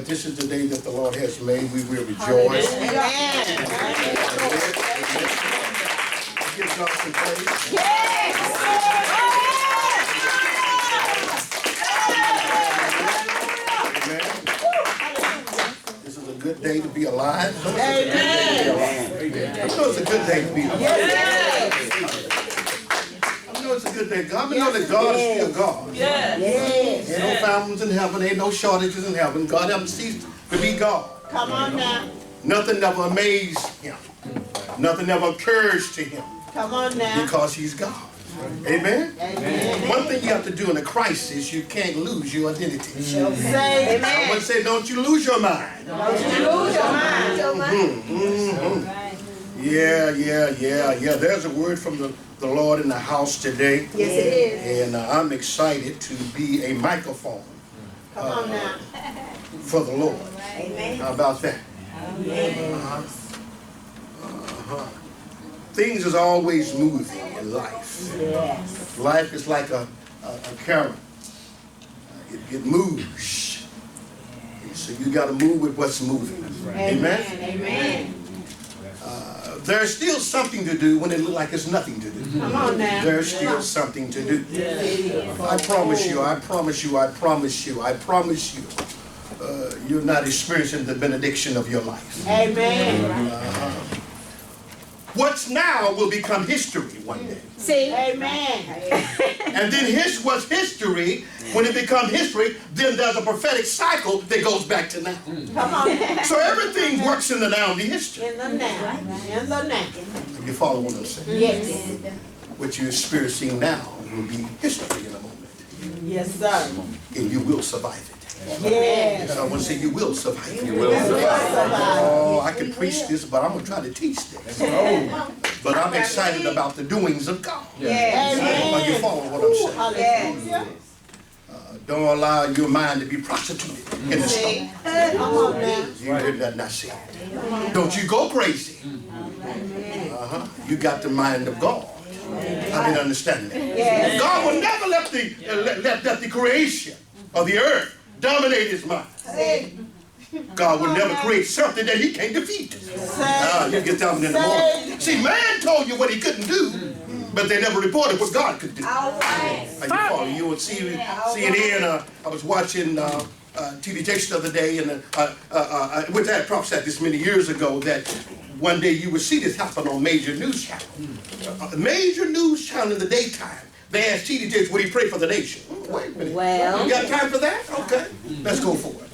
this is the day that the Lord has made. We will rejoice. Amen. Give God some praise. Amen. This is a good day to be alive. Amen. I know it's a good day to be alive. I know it's a good day. God, I know that God is still God. Yes. Ain't no fountains in heaven. Ain't no shortages in heaven. God hasn't ceased to be God. Come on now. Nothing ever amazed him. Nothing ever occurs to him Come on now. because he's God. Amen? Amen. One thing you have to do in a crisis, you can't lose your identity. Say I amen. would say, don't you lose your mind. Don't you lose your mind. Yeah. There's a word from the Lord in the house today. Yes, it is. And I'm excited to be a microphone Come on now. for the Lord. Amen. How about that? Amen. Things is always moving in life. Yes. Life is like a current. It moves. So you got to move with what's moving. Amen? Amen. There's still something to do when it looks like it's nothing to do. Come on now. There's still something to do. I promise you, you're not experiencing the benediction of your life. Amen. What's now will become history one day. See? Amen. And then what's history, when it becomes history, then there's a prophetic cycle that goes back to now. Come on. So everything works in the now and the history. In the now. In the now. You follow what I'm saying? Yes. What you're experiencing now will be history in a moment. Yes, sir. And you will survive it. Yes. So I want to say you will survive it. You will survive. Oh, I can preach this, but I'm going to try to teach this. But I'm excited about the doings of God. Yes. Are you following what I'm saying? Hallelujah. Don't allow your mind to be prostituted in the storm. Come on now. You did that not say it. Don't you go crazy. You got the mind of God. I didn't understand that. Yes. God will never let the creation of the earth dominate his mind. God will never create something that he can't defeat. You get down in the morning. See, man told you what he couldn't do, but they never reported what God could do. All right. You follow? You would see CNN. I was watching T.D. Jakes the other day, and which I had prophesied this many years ago, that one day you would see this happen on major news channel. Major news channel in the daytime. They asked T.D. Jakes, would he pray for the nation? Wait a minute. Well. You got time for that? Okay. Let's go for it.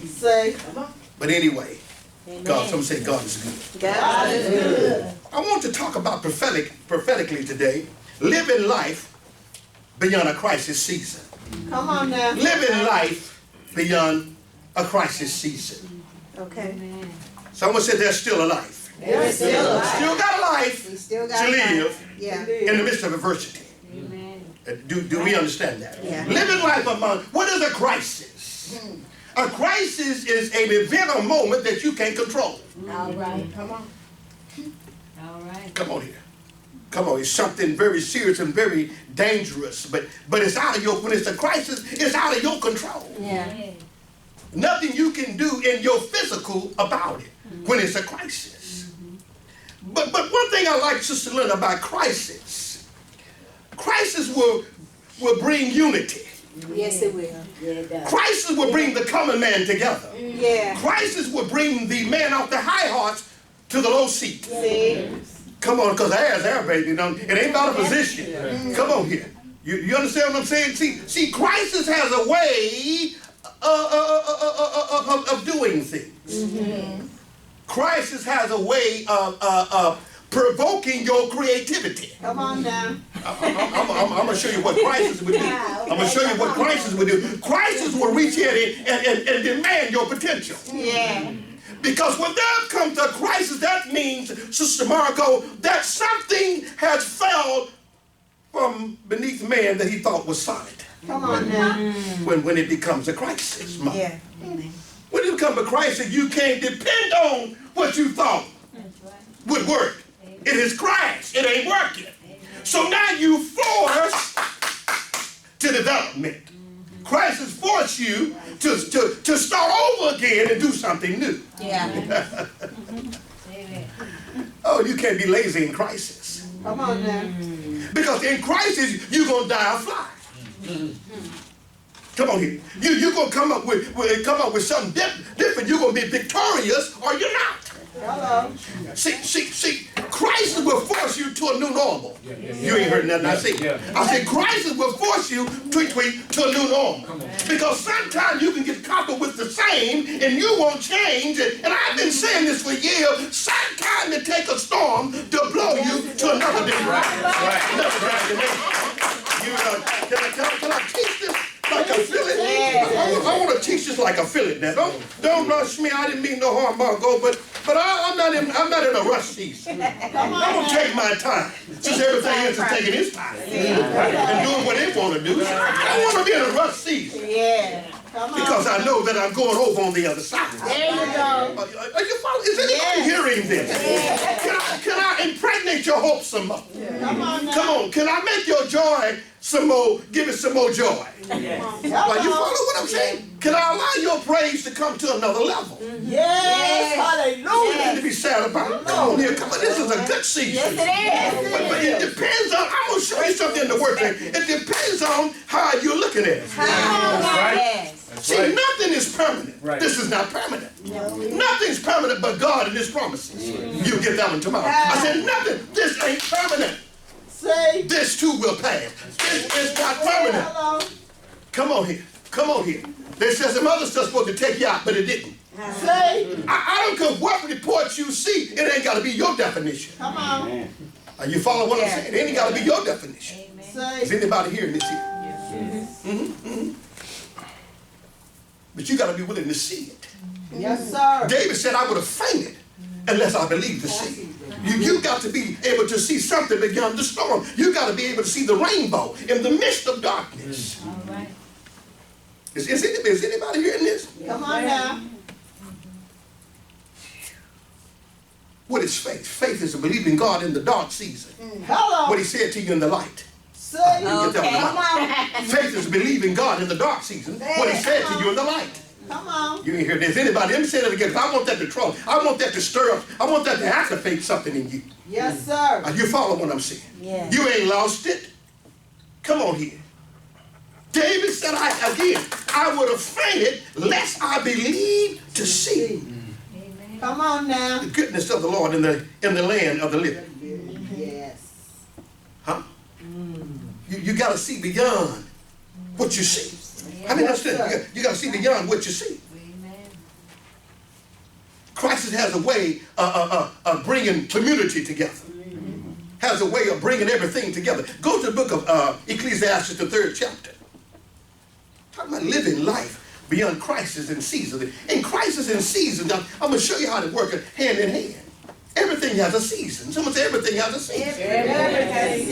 Say. But anyway, God, some say God is good. God is good. I want to talk about prophetically today, living life beyond a crisis season. Come on now. Living life beyond a crisis season. Okay. Someone said there's still a life. There's still a Still got a life We still got to live Yeah. in the midst of adversity. Do we understand that? Yeah. Living life among, what is a crisis? A crisis is an event or moment that you can't control. All right. Come on. All right. Come on here. Come on, it's something very serious and very dangerous, but it's out of your, when it's a crisis, it's out of your control. Yeah. Nothing you can do in your physical about it when it's a crisis. But one thing I like, Sister Linda, about crisis will bring unity. Yes, it will. Yeah, it does. Crisis will bring the common man together. Yeah. Crisis will bring the man off the high horse to the low seat. See? Come on, because there's air, baby. It ain't about a position. Come on here. You understand what I'm saying? See, crisis has a way of doing things. Crisis has a way of provoking your creativity. Come on now. I'm going to show you what crisis would do. I'm going to show you what crisis would do. Crisis will reach in and demand your potential. Yeah. Because when there comes a crisis, that means, Sister Margot, that something has fell from beneath man that he thought was solid. Come on now. When it becomes a crisis. Yeah. When it becomes a crisis, you can't depend on what you thought would work. It has crashed. It ain't working. So now you forced to development. Crisis force you to start over again and do something new. Yeah. Oh, you can't be lazy in crisis. Come on now. Because in crisis, you're going to die a fly. Come on here. You're going to come up with something different. You're going to be victorious or you're not. Hello. See, crisis will force you to a new normal. You ain't heard nothing I say. I said crisis will force you to a new normal. Because sometimes you can get caught with the same and you won't change. And I've been saying this for years. Sometimes it takes a storm to blow you to another dimension. Can I teach this like I feel it? I want to teach this like I feel it now. Don't rush me. I didn't mean no harm, Margot, but I'm not in a rush season. I'm gonna take my time. Since everything else is taking its time and doing what they want to do. I don't want to be in a rush season. Yeah. Come on. Because I know that I'm going over on the other side. There you go. Are you following? Is anybody hearing this? Can I impregnate your hope some more? Come on now. Come on. Can I make your joy some more? Give it some more joy. Are you follow what I'm saying? Can I allow your praise to come to another level? Yes. Hallelujah. You need to be sad about it. Come on here. Come on. This is a good season. Yes, it is. But it depends on, I'm going to show you something in the word. It depends on how you're looking at it. Yes. See, nothing is permanent. This is not permanent. Nothing's permanent but God and His promises. You'll get that one tomorrow. I said nothing. This ain't permanent. Say. This too will pass. This is not permanent. Hello. Come on here. Come on here. They said some other stuff's supposed to take you out, but it didn't. Say. I don't care what reports you see. It ain't got to be your definition. Come on. Are you following what I'm saying? It ain't got to be your definition. Say. Is anybody hearing this here? But you got to be willing to see it. Yes, sir. David said, I would have fainted unless I believed to see. You got to be able to see something beyond the storm. You got to be able to see the rainbow in the midst of darkness. All right. Is anybody hearing this? Come on now. What is faith? Faith is to believe in God in the dark season. Hello. What He said to you in the light. Say. You get that one. Faith is to believe in God in the dark season. What He said to you in the light. Come on. You ain't hear this. Anybody? Let me say that again. 'Cause I want that to trouble. I want that to stir up. I want that to activate something in you. Yes, sir. Are you following what I'm saying? Yeah. You ain't lost it. Come on here. David said, I would have fainted lest I believed to see Amen. Come on now. the goodness of the Lord in the land of the living. Yes. Huh? You got to see beyond what you see. I mean, understand? You got to see beyond what you see. Amen. Christ has a way of bringing community together. Has a way of bringing everything together. Go to the book of Ecclesiastes, the 3rd chapter. Talking about living life beyond crisis and season. In crisis and season, now, I'm going to show you how to work it hand in hand. Everything has a season. Someone say everything has a season. Everything has a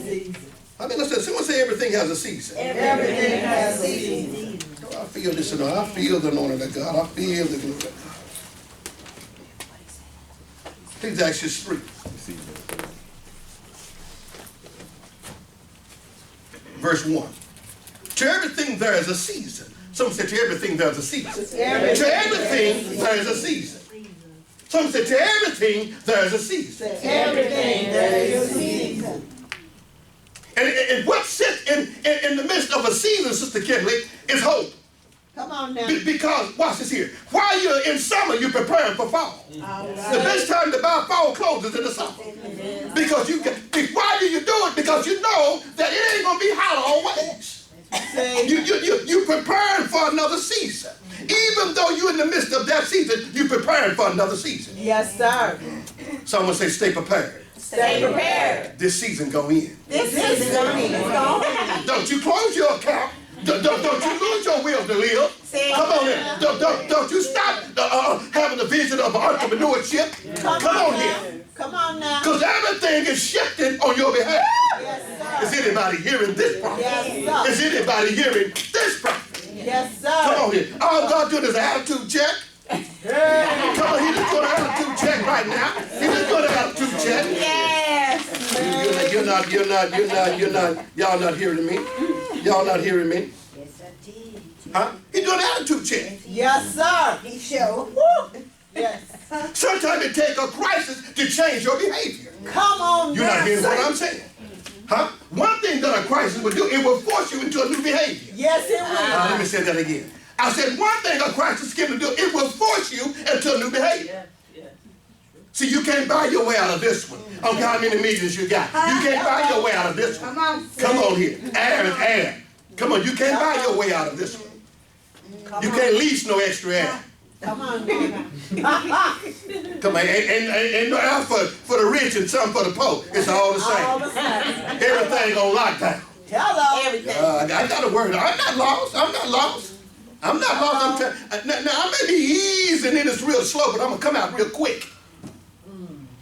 season. I mean, listen, someone say everything has a season. Everything has a season. Oh, I feel this, I feel the anointing of God. I feel the glory of God. Ecclesiastes 3. Verse 1. To everything there is a season. Someone said to everything there is a season. To everything there is a season. Someone said to everything there is a season. Everything there is a season. And what sits in the midst of a season, Sister Kimberly, is hope. Come on now. Because, watch this here, while you're in summer, you're preparing for fall. The best time to buy fall clothes is in the summer. Because why do you do it? Because you know that it ain't going to be hot always. You're preparing for another season. Even though you're in the midst of that season, you're preparing for another season. Yes, sir. Someone say, stay prepared. Stay prepared. This season go in. This season going. Don't you close your account. Don't you lose your will to live. Come on in. Don't you stop having a vision of entrepreneurship. Come on here. Come on now. Because everything is shifting on your behalf. Yes, sir. Is anybody hearing this prophet? Yes, sir. Is anybody hearing this prophet? Yes, sir. Come on here. All God doing is an attitude check. Come on, He just doing an attitude check right now. He just doing an attitude check. Yes. Y'all not hearing me. Y'all not hearing me. Huh? He doing an attitude check. Yes, sir. He sure. Woo. Yes. Sometimes it takes a crisis to change your behavior. Come on You're now. not hearing what I'm saying. Huh? One thing that a crisis will do, it will force you into a new behavior. Yes, it will. Let me say that again. I said one thing a crisis can do, it will force you into a new behavior. See, you can't buy your way out of this one. I don't care how many millions you got. You can't buy your way out of this one. Come on here. Air is air. Come on, you can't buy your way out of this one. You can't lease no extra air. Come on now. Come on, ain't no air for the rich and some for the poor. It's all the All same. the same. Everything on lockdown. Hello. Everything. I got a word. I'm not lost. I'm not lost. I'm not lost. Now, I may be easing in this real slow, but I'm going to come out real quick.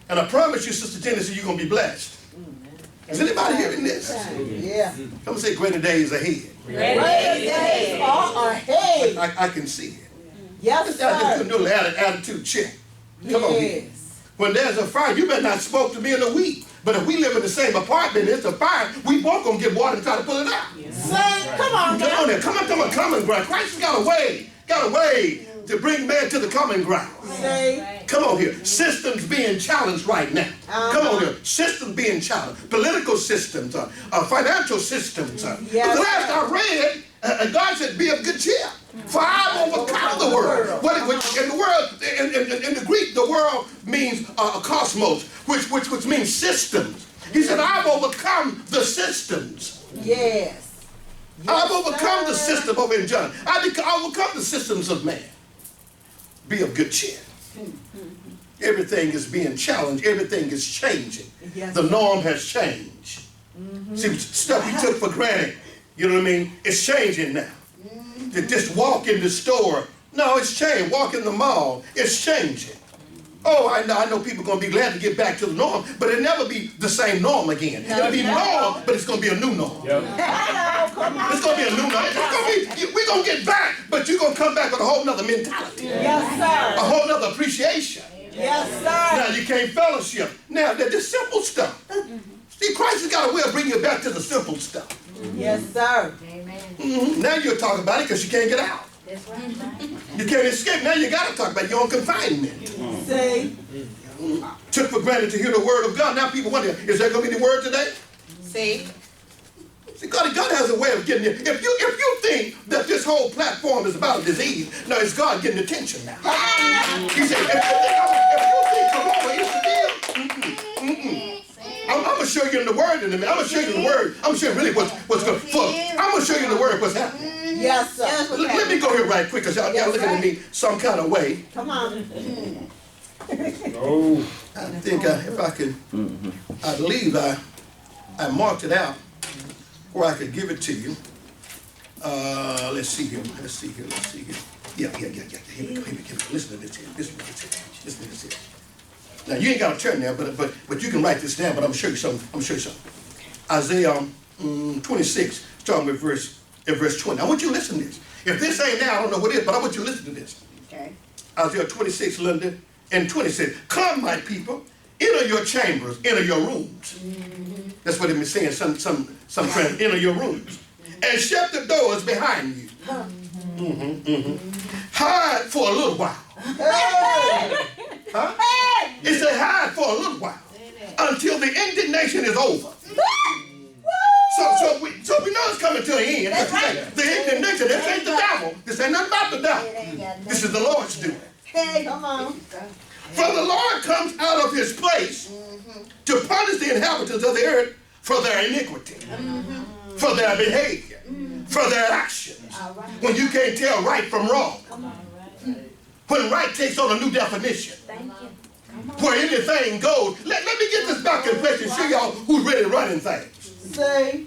And I promise you, Sister Tennessee, you're going to be blessed. Is anybody hearing this? Yeah. Come and say greater days ahead. Greater days are ahead. I can see it. Yes, Just do a sir. little attitude check. Come on here. Yes. When there's a fire, you better not spoke to me in a week. But if we live in the same apartment, it's a fire, we both gonna get water and try to pull it out. Say, come on Come now. on there, come on to a common ground. Christ has got a way to bring man to the common ground. Say, Come on here. Systems being challenged right now. Come on here. Systems being challenged. Political systems, financial systems. Yes. The last I read, God said, be of good cheer. For I've overcome the world. In the world, in the Greek, the world means cosmos, which means systems. He said, I've overcome the systems. yes. I've overcome the system over in John. I've overcome the systems of man. Be of good cheer. Everything is being challenged. Everything is changing. Yes. The norm has changed. See, stuff you took for granted, you know what I mean? It's changing now. To just walk in the store, no, it's changing. Walk in the mall, it's changing. Oh, I know people are going to be glad to get back to the norm, but it'll never be the same norm again. It'll be norm, but it's going to be a new norm. Hello, come on. It's going to be a new norm. We're going to get back, but you're going to come back with a whole nother mentality, Yes, a sir. whole nother appreciation. Yes, Now sir. you can't fellowship. Now they're just simple stuff. See, Christ has got a way of bringing you back to the simple stuff. Yes, sir. Amen. Now you're talking about it because you can't get out. That's right. You can't escape. Now you got to talk about it. You're on confinement. Say, Took for granted to hear the word of God. Now people wonder, is there going to be the word today? see. See, God has a way of getting you. If you think that this whole platform is about a disease, no, it's God getting attention now. He said, if you think Corona is the deal, I'm going to show you in the word in a minute. I'm going to show you the word. I'm going to show you really what's going on. I'm going to show you in the word what's happening. Yes, sir. Let me go here right quick because y'all looking at me some kind of way. Come on. Oh. I think if I can, I believe I marked it out where I could give it to you. Let's see here. Yeah. Here we go. Listen to this here. Listen to this here. Now you ain't got to turn there, but you can write this down. But I'm gonna show you something. Isaiah 26, starting with verse 20. I want you to listen to this. If this ain't now, I don't know what it is, but I want you to listen to this. Okay. Isaiah 26, Linda, and 20 says, "Come, my people, enter your chambers, enter your rooms." That's what it means saying. Some friends, enter your rooms, and shut the doors behind you. Hide for a little while. Huh? It said hide for a little while until the indignation is over. So we know it's coming to an end. That's right. The indignation, this ain't the devil. This ain't nothing about the devil. This is the Lord's doing. Hey, come on. For the Lord comes out of his place to punish the inhabitants of the earth for their iniquity, for their behavior, for their actions. When you can't tell right from wrong. When right takes on a new definition. Where anything goes. Let me get this back in place and show y'all who's really running things. Say.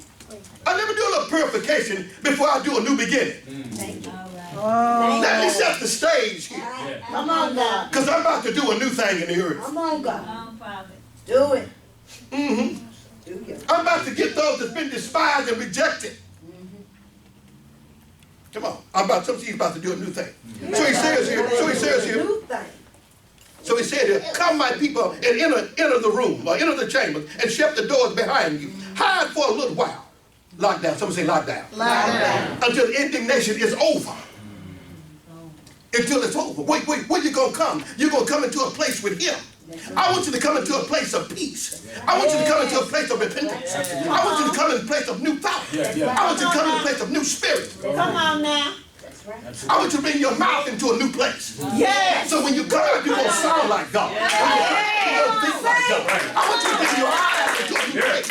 I never do a little purification before I do a new beginning. Oh. Let me set the stage here. Come on, God. Because I'm about to do a new thing in the earth. Come on, God. Come, Father. Do it. Mm-hmm. Do it. I'm about to get those that's been despised and rejected. Come on. He's about to do a new thing. So he says here, New thing. so he said here, come my people and enter the room or enter the chambers and shut the doors behind you. Hide for a little while Lockdown. Somebody say lockdown. Lockdown. Until the indignation is over. Until it's over. Wait, where you gonna come? You're gonna come into a place with him. I want you to come into a place of peace. I want you to come into a place of repentance. I want you to come into a place of new thought. I want you to come into a place of new spirit. Come on now. I want you to bring your mouth into a new place. Yes. So when you come out, you're gonna sound like God. You're gonna think like God. I want you to bring your eyes into a new place.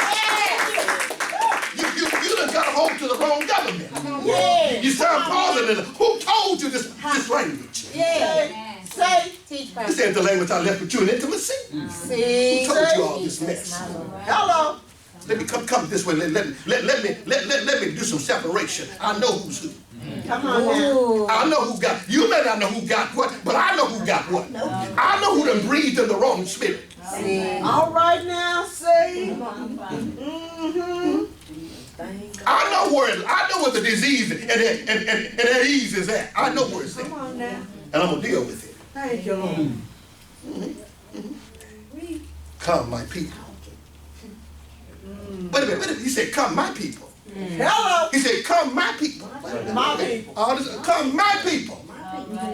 You done got a hold to the wrong government. Yes. You sound positive. Who told you this language? Yes. Say, teach This ain't the language I left with you in intimacy. See. Who told you all this mess? Hello. Let me come this way. Let me do some separation. I know who's who. Come on now. I know who got. You may not know who got what, but I know who got what. I know who done breathed in the wrong spirit. All right now, say. I know where the disease and that ease is at. I know where it's at. Come on now. And I'm gonna deal with it. Thank you, Lord. Come, my people. Wait a minute. He said, come, my people. Hello. He said, come, my people. My people. Come, my people.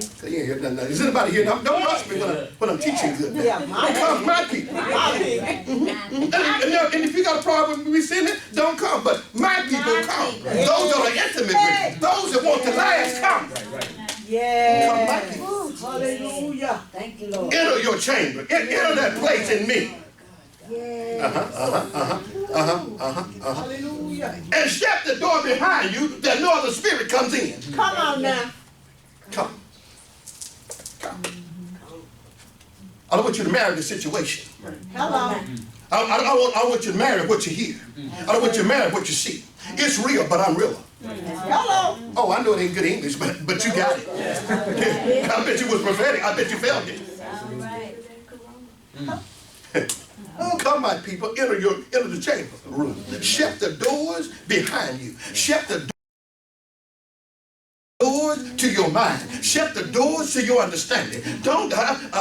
So you ain't hear nothing. Is anybody here? Don't rush me when I'm teaching good. Yeah, my Come, my people. My people. And if you got a problem with me saying it, don't come. But my people come. Those that are intimate with me. Those that want to last, come. Yeah. Come, my people. Hallelujah. Thank you, Lord. Enter your chamber. Enter that place in me. Hallelujah. And shut the door behind you that no other spirit comes in. Come on now. Come. I don't want you to marry the situation. Hello. I want you to marry what you hear. I don't want you to marry what you see. It's real, but I'm realer. Hello. Oh, I know it ain't good English, but you got it. I bet you was prophetic. I bet you felt it. All right. Come, my people, enter the chamber room. Shut the doors behind you. Shut the doors to your mind. Shut the doors to your understanding. Don't Come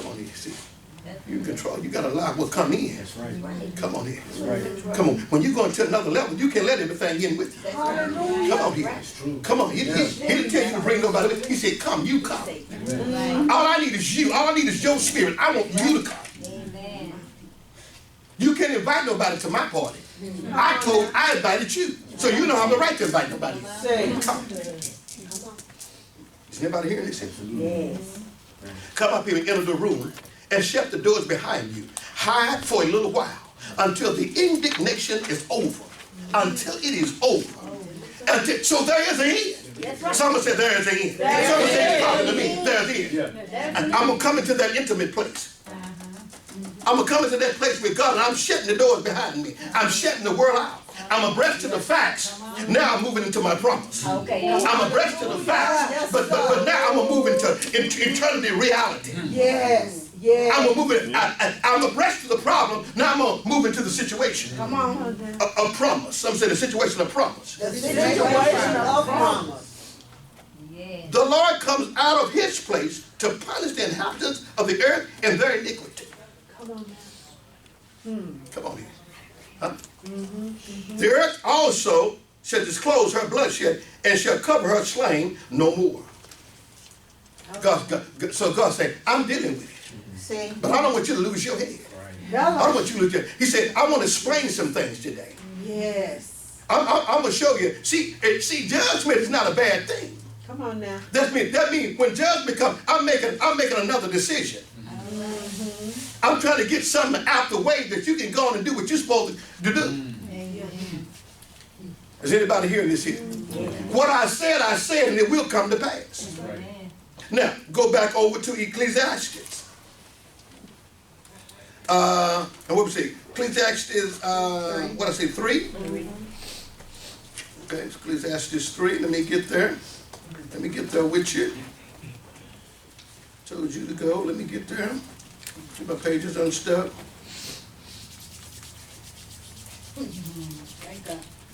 on here, see. You in control. You gotta allow what come in. That's right. Come on here. That's right. Come on. When you go to another level, you can't let everything in with you. Come on here. Come on. He didn't tell you to bring nobody with. He said, come, you come. All I need is you. All I need is your spirit. I want you to come. Amen. You can't invite nobody to my party. I invited you. So you don't have the right to invite nobody. Say. Come. Is anybody hearing this? Yes. Come up here and enter the room and shut the doors behind you. Hide for a little while until the indignation is over. Until it is over. So there is an end. Someone said there is an end. Someone said it's talking to me. There's an end. And I'm going to come into that intimate place. I'm going to come into that place with God, and I'm shutting the doors behind me. I'm shutting the world out. I'm abreast to the facts. Now I'm moving into my promise. Okay. I'm abreast to the facts, but now I'm going to move into eternity reality. Yes. Yes. I'm abreast to the problem. Now I'm going to move into the situation. Come on. A promise. Some say the situation of promise. The situation of promise. Yeah. The Lord comes out of his place to punish the inhabitants of the earth in their iniquity. Come on now. Come on here. Huh? The earth also shall disclose her bloodshed and shall cover her slain no more. So God said, I'm dealing with it. See. But I don't want you to lose your head. I don't Hello. want you to lose your head. He said, I want to explain some things today. Yes. I'm going to show you. See, judgment is not a bad thing. Come on now. That means when judgment comes, I'm making another decision. I'm trying to get something out the way that you can go on and do what you're supposed to do. Is anybody hearing this here? What I said, and it will come to pass. Amen. Now, go back over to Ecclesiastes. And what we say? Ecclesiastes, what I say, 3? Okay, it's Ecclesiastes 3. Let me get there. Let me get there with you. Told you to go. Let me get there. See my pages unstuck.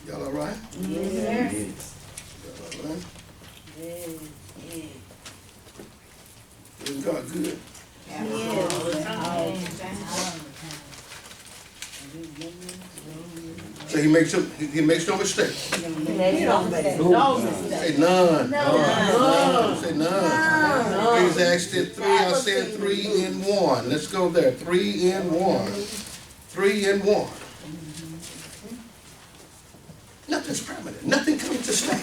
Y'all all right? Yes. Y'all all right? Isn't God good? Say he makes no mistake. He don't make no mistake. Say none. None. Say none. Ecclesiastes 3, I said 3 in 1. Let's go there. 3 in 1. 3 in 1. Nothing's permanent. Nothing comes to stay.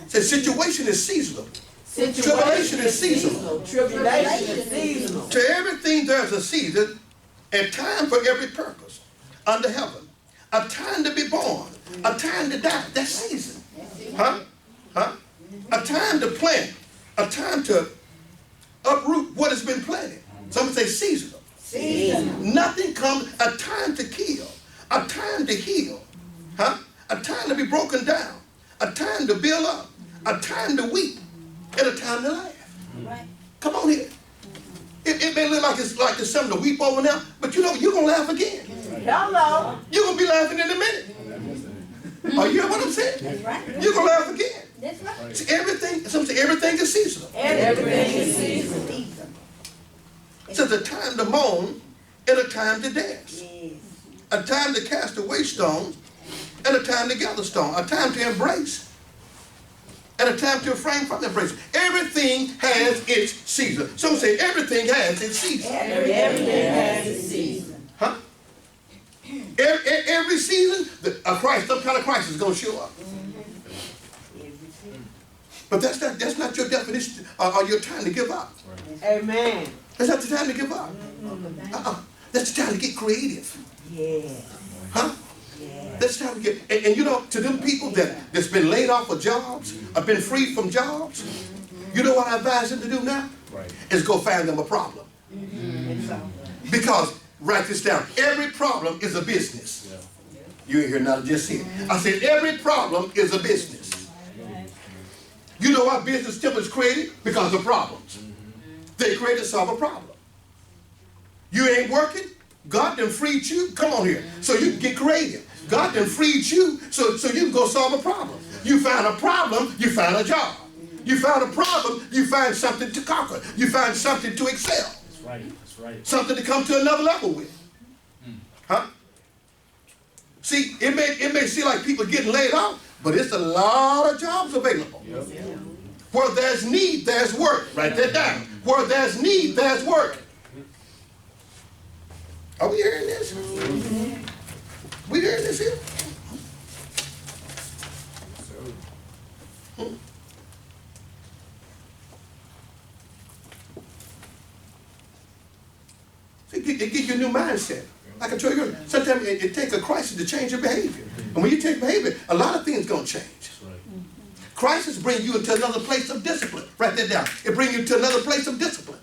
Say situation is seasonal. Tribulation is seasonal. Tribulation is seasonal. To everything there's a season, a time for every purpose under heaven. A time to be born, a time to die. That's season. Huh? Huh? A time to plant, a time to uproot what has been planted. Some say seasonal. Season. Nothing comes, a time to kill, a time to heal, huh? A time to be broken down, a time to build up, a time to weep, and a time to laugh. Right. Come on here. It may look like it's something to weep over now, but you know, you're going to laugh again. Hello. You're going to be laughing in a minute. Oh, you hear what I'm saying? That's right. You're going to laugh again. That's right. See, some say everything is seasonal. Everything is seasonal. So there's a time to moan and a time to dance. Yes. A time to cast away stones and a time to gather stones. A time to embrace and a time to refrain from embrace. Everything has its season. Some say everything has its season. Everything has its season. Huh? Every season, some kind of crisis is going to show up. But that's not your definition or your time to give up. Amen. That's not the time to give up. That's the time to get creative. Yeah. Huh? Yeah. That's the time to get, and you know, to them people that's been laid off of jobs, or been freed from jobs, you know what I advise them to do now? Right. Is go find them a problem. Because, write this down, every problem is a business. You ain't hear nothing, just see it. I said every problem is a business. You know why business templates created? Because of problems. They created to solve a problem. You ain't working? God done freed you. Come on here. So you can get creative. God done freed you so you can go solve a problem. You find a problem, you find a job. You find a problem, you find something to conquer. You find something to excel. That's right. That's right. Something to come to another level with. Huh? See, it may seem like people getting laid off, but it's a lot of jobs available. Yep. Where there's need, there's work. Write that down. Where there's need, there's work. Are we hearing this? We hearing this here? See, it gives you a new mindset. Like I told you, sometimes it takes a crisis to change your behavior. And when you change behavior, a lot of things gonna change. Crisis bring you into another place of discipline. Write that down. It brings you to another place of discipline.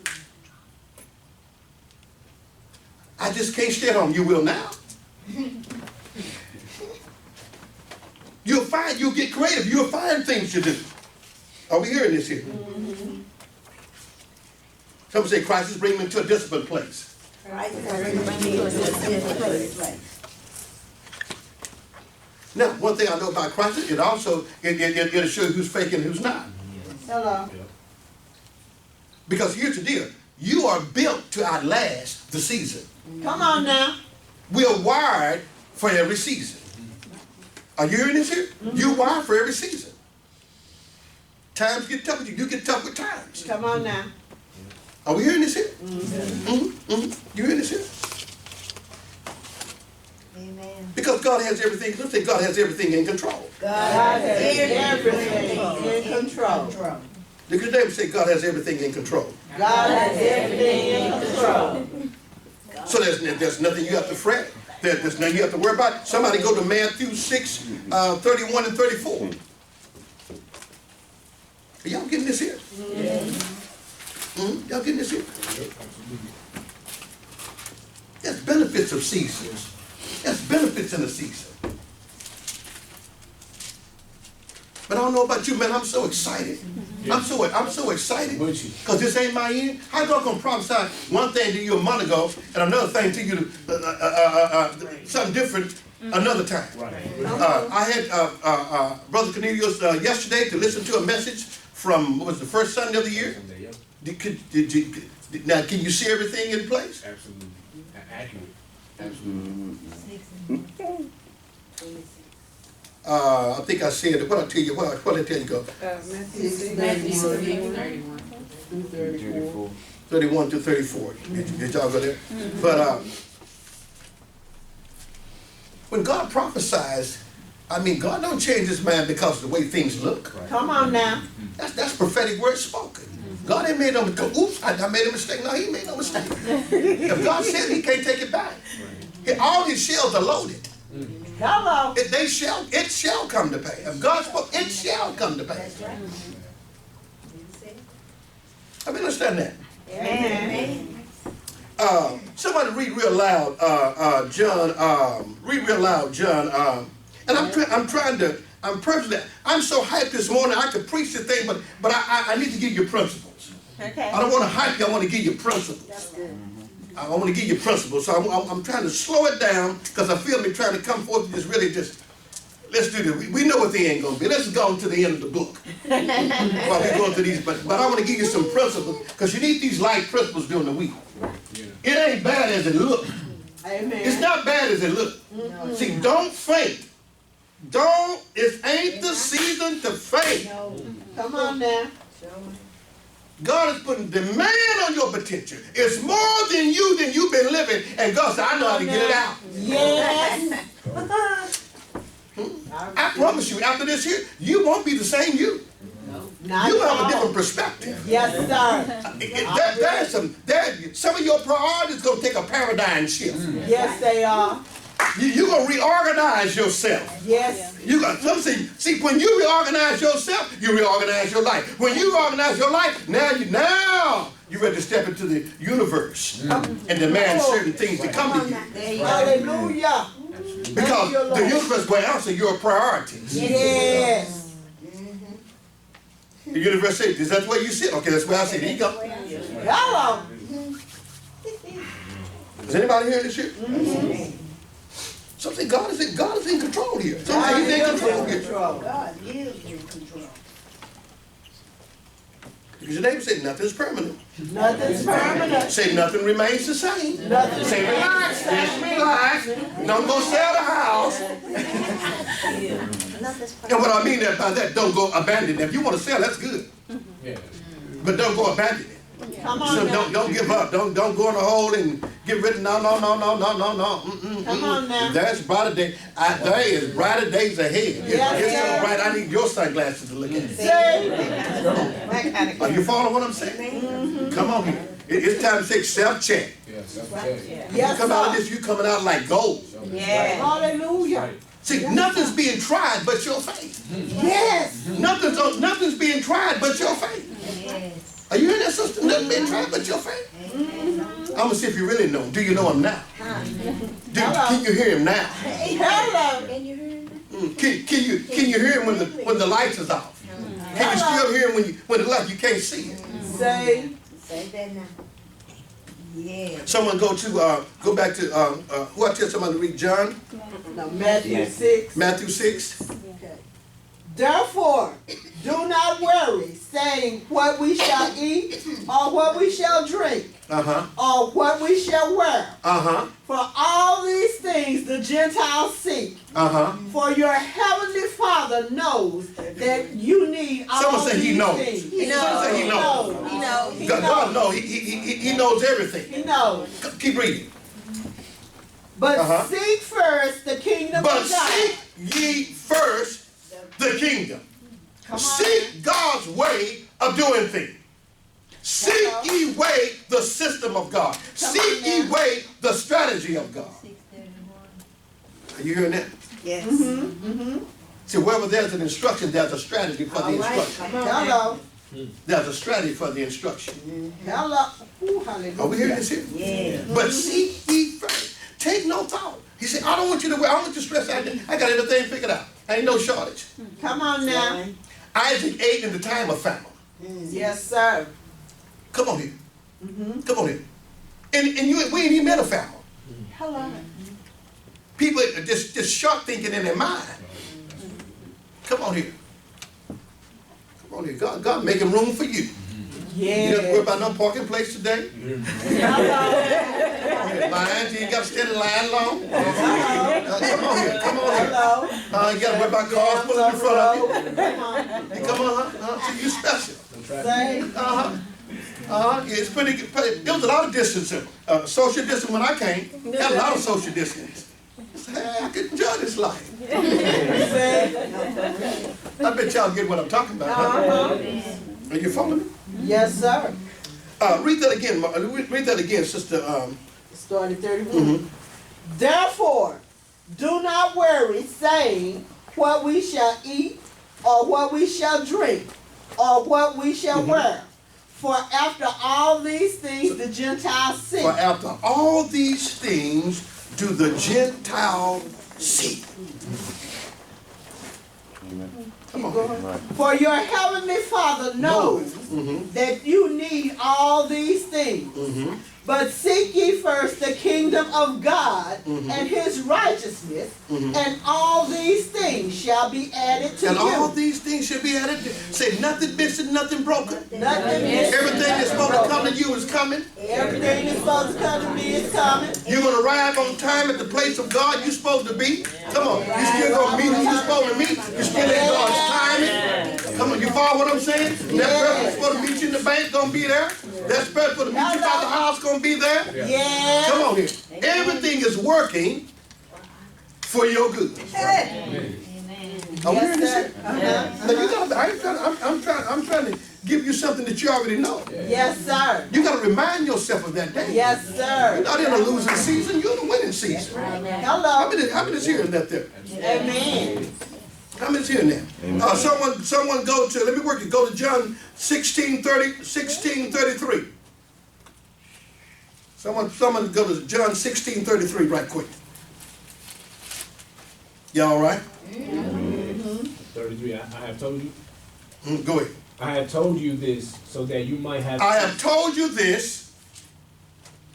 I just can't stay at home. You will now. You'll get creative. You'll find things to do. Are we hearing this here? Some say crisis bring me into a disciplined place. Now, one thing I know about crisis, it'll show you who's fake and who's not. Hello. Because here's the deal. You are built to outlast the season. Come on now. We are wired for every season. Are you hearing this here? You're wired for every season. Times get tough with you. You get tough with times. Come on now. Are we hearing this here? You hearing this here? Amen. Because God has everything. Let's say God has everything in control. God has everything in control. Look at the neighbor, say God has everything in control. God has everything in control. So there's nothing you have to fret. There's nothing you have to worry about. Somebody go to Matthew 6, 31 and 34. Are y'all getting this here? Y'all getting this here? There's benefits of seasons. There's benefits in the season. But I don't know about you, man. I'm so excited. I'm so excited because this ain't my end. How God gonna prophesy one thing to you a month ago and another thing to you something different another time? I had Brother Cornelius yesterday to listen to a message from what was the first Sunday of the year. Now, can you see everything in place? Absolutely. Accurate. I think I said it. What I tell you? What I tell you? Go Matthew 6, 31. 31 to 34. Did y'all go there? But when God prophesies, I mean, God don't change His mind because of the way things look. Come on now. That's prophetic word spoken. God ain't made no mistake. Oops, I made a mistake. No, He made no mistake. If God said, He can't take it back. All His shells are loaded. Hello. It shall come to pass. If God spoke, it shall come to pass. I mean, understand that. Amen. Somebody read real loud, John. Read real loud, John. And I'm personally, I'm so hyped this morning. I could preach the thing, but I need to give you principles. Okay. I don't want to hype you. I want to give you principles. That's good. I want to give you principles. So I'm trying to slow it down because I feel me trying to come forth and let's do this. We know what the end going to be. Let's go to the end of the book. While we're going through these, but I want to give you some principles because you need these light principles during the week. It ain't bad as it looks. Amen. It's not bad as it looks. See, don't faint. It ain't the season to faint. Come on now. God is putting demand on your potential. It's more than you've been living. And God said, I know how to get it out. Yes. I promise you, after this year, you won't be the same you. Not You have at a different all. perspective. Yes, sir. Some of your priorities going to take a paradigm shift. Yes, they are. You're going to reorganize yourself. Yes. You got some see when you reorganize yourself, you reorganize your life. When you reorganize your life, now you're ready to step into the universe and demand certain things to come to you. Hallelujah. Because the universe will answer your priorities. Yes. The universe says, is that where you sit? Okay, that's where I sit. There you go. Hello. Is anybody hearing this shit? Something God is in control here. Something He's in control here. God is in control. Because your neighbor said nothing's permanent. Nothing's permanent. Say nothing remains the same. Nothing. Say relax, relax. Don't go sell the house. And what I mean by that, don't go abandon it. If you want to sell, that's good. But don't go abandon it. Come on So now. don't give up. Don't go in a hole and get rid of no. Come on now. There's brighter days. There is brighter days ahead. Yes, It's so sir. bright. I need your sunglasses to look at. Say. Are you following what I'm saying? Come on here. It's time to take self-check. You Yes, come out of sir. this, you coming out like gold. Hallelujah. See, nothing's being tried but your faith. Yes. Nothing's being tried but your faith. Yes. Are you hearing that, sister? Nothing being tried but your faith. I'm gonna see if you really know him. Do you know him now? Can you hear him now? Hello. Can you hear me? Can you hear him when the lights is off? Can you still hear him when the light you can't see it? Say. Say that now. Yeah. Someone go back to who I tell somebody to read John, No, Matthew 6. Matthew 6. Therefore, do not worry, saying what we shall eat, or what we shall drink, or what we shall wear. For all these things the Gentiles seek. For your heavenly Father knows that you need all Someone say these he knows. things. Someone say he knows. He knows. God knows. He knows everything. He knows. Keep reading. But seek first the kingdom But of God. seek ye first the kingdom. Come on. Seek God's way of doing things. Seek ye way the system of God. Seek ye way the strategy of God. 6:31. Are you hearing that? Yes. See, wherever there's an instruction, there's a strategy for the instruction. Hello. There's a strategy for the instruction. Hello. Ooh, hallelujah. Are we hearing this here? Yeah. But seek ye first. Take no thought. He said, I don't want you to worry. I don't want you to stress out. I got everything figured out. Ain't no shortage. Come on now. Isaac ate in the time of famine. Yes, sir. Come on here. Come on here. And we ain't even met a famine. Hello. People are just sharp thinking in their mind. Come on here. Come on here. God making room for you. You don't have to worry Yeah. about no parking place today. Hello. A line. You got to stand in line long. Come on here. Come on here. Hello. You got to worry about cars pulling in front of you. Come on. Hey, come on, huh? See, you special. Say, It's pretty. It was a lot of distance. Social distance when I came. Got a lot of social distance. I could enjoy this life. say. I bet y'all get what I'm talking about. Huh? Are you following me? Yes, sir. Read that again. Read that again, Sister. Starting 31. Therefore, do not worry, saying, what we shall eat, or what we shall drink, or what we shall wear. For after all these things the Gentiles seek. For after all these things do the Gentiles seek. Come on. For your heavenly Father knows that you need all these things. But seek ye first the kingdom of God and his righteousness, and all these things shall be added to And you. all these things should be added. Say nothing missing, nothing broken. Nothing missing. Everything that's supposed to come to you is coming. Everything that's supposed to come to me is coming. You're going to arrive on time at the place of God you're supposed to be. Come on. You still going to meet who you're supposed to meet. You're still in God's timing. Come on. You follow what I'm saying? That person supposed to meet you in the bank going to be there. That person supposed to meet you by the house going to be there. Yeah. Come on here. Everything is working for your good. Are we hearing this? Yes, sir. Now, you gotta, I'm trying to give you something that you already know. Yes, sir. You got to remind yourself of that day. Yes, You're sir. not in a losing season, you're in a winning season. How Hello. many's hearing that there? Amen. How many's hearing that? Someone go to, let me work it, go to John 16:33. Someone go to John 16:33 right quick. Y'all all right? 33, I have told you. Go ahead. I have told you this so that you might have. I have told you this.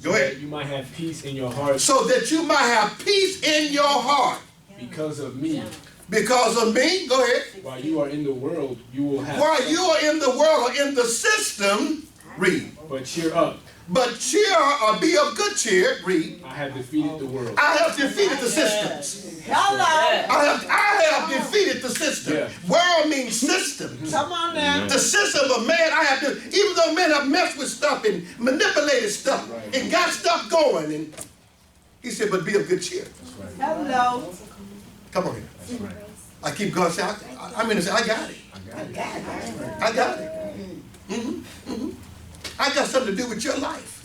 Go so ahead. that you might have peace in your heart So that you might have peace in your heart. because of me. Because of me, go ahead. While you are in the world, you will have. While you are in the world or in the system, read. But cheer up. But cheer or be of good cheer, read. I have defeated the world. I have defeated the systems. Hello. I have defeated the system. Yeah. World means systems. Come on now. The system of man, even though men have messed with stuff and manipulated stuff and got stuff going, and he said, but be of good cheer. Hello. Come on here. I keep going, say, I mean, I got it. I got it. I got something to do with your life.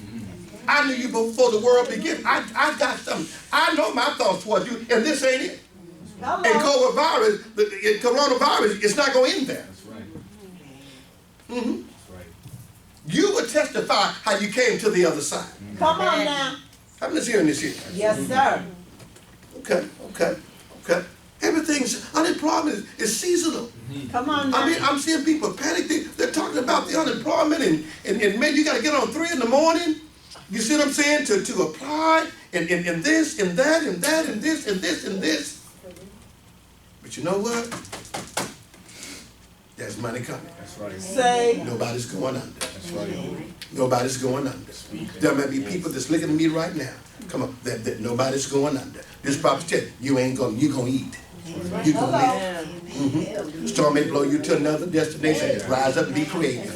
I knew you before the world began. I got something. I know my thoughts towards you, and this ain't it. And Hello. coronavirus, it's not going in there. That's right. Mm-hmm. That's right. You will testify how you came to the other side. Come on now. I'm just hearing this here. Yes, sir. Okay. Everything's, unemployment is seasonal. Come on now. I mean, I'm seeing people panic. They're talking about the unemployment and man, you got to get on 3 in the morning. You see what I'm saying? To apply and this and that and that and this and this and this. But you know what? There's money coming. That's right. Say. Nobody's going under. That's right. Nobody's going under. There may be people that's looking at me right now. Come on, that nobody's going under. This prophet said, you gonna eat. You gonna live. Storm may blow you to another destination. Just rise up and be creative.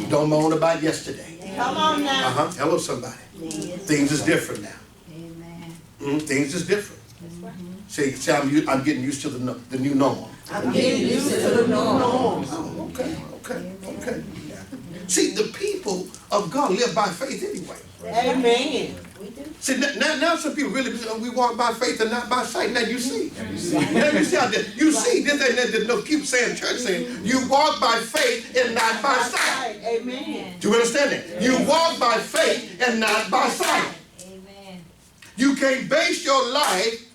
Don't moan about yesterday. Come on now. Hello, somebody. Things is different now. Things is different. Say, I'm getting used to the new norm. I'm getting used to the norm. Oh, okay. See, the people of God live by faith anyway. Amen. See, now some people really, we walk by faith and not by sight. Now you see. Now you see out there. You see, this ain't that, no, keep saying, church saying, you walk by faith and not by sight. Amen. Do you understand that? You walk by faith and not by sight. Amen. You can't base your life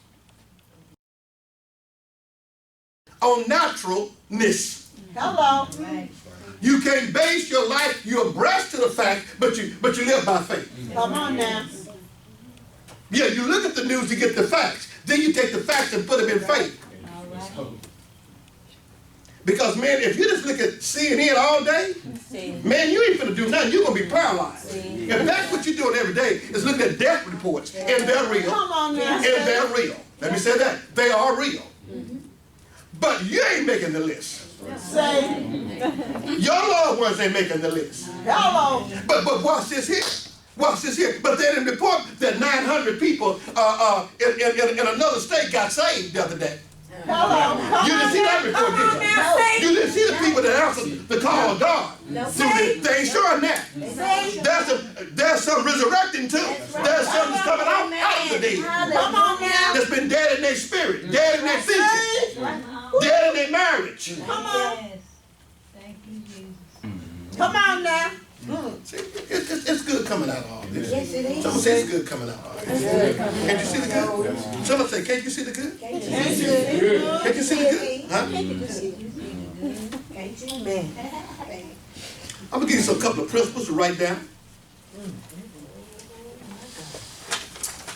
on naturalness. Hello. Right. You can't base your life, you're abreast to the fact, but you live by faith. Come on now. Yeah, you look at the news to get the facts. Then you take the facts and put them in faith. All right. Because, man, if you just look at CNN all day, man, you ain't finna do nothing. You're going to be paralyzed. If that's what you're doing every day, is looking at death reports, and they're real. Come on now. And they're real. Let me say that. They are real. But you ain't making the list. Say, Your loved ones ain't making the list. hello. But watch this here. Watch this here. But they didn't report that 900 people in another state got saved the other day. Hello. Come You didn't on see that now. report, Come on did you? now. You didn't see the people that answered the call of God. They ain't showing that. There's some resurrecting too. There's some that's coming out of the dead. Come on now. That's been dead in their spirit, dead in their thinking, dead in their marriage. Come on. Yes. Thank you, Jesus. Come on now. See, it's good coming out of all this. Yes, it is. Someone say it's good coming out of all this. Can't you see the good? Someone say, can't you see the good? Can't Can't you see the good? Huh? you, man. I'm gonna give you some couple of principles to write down.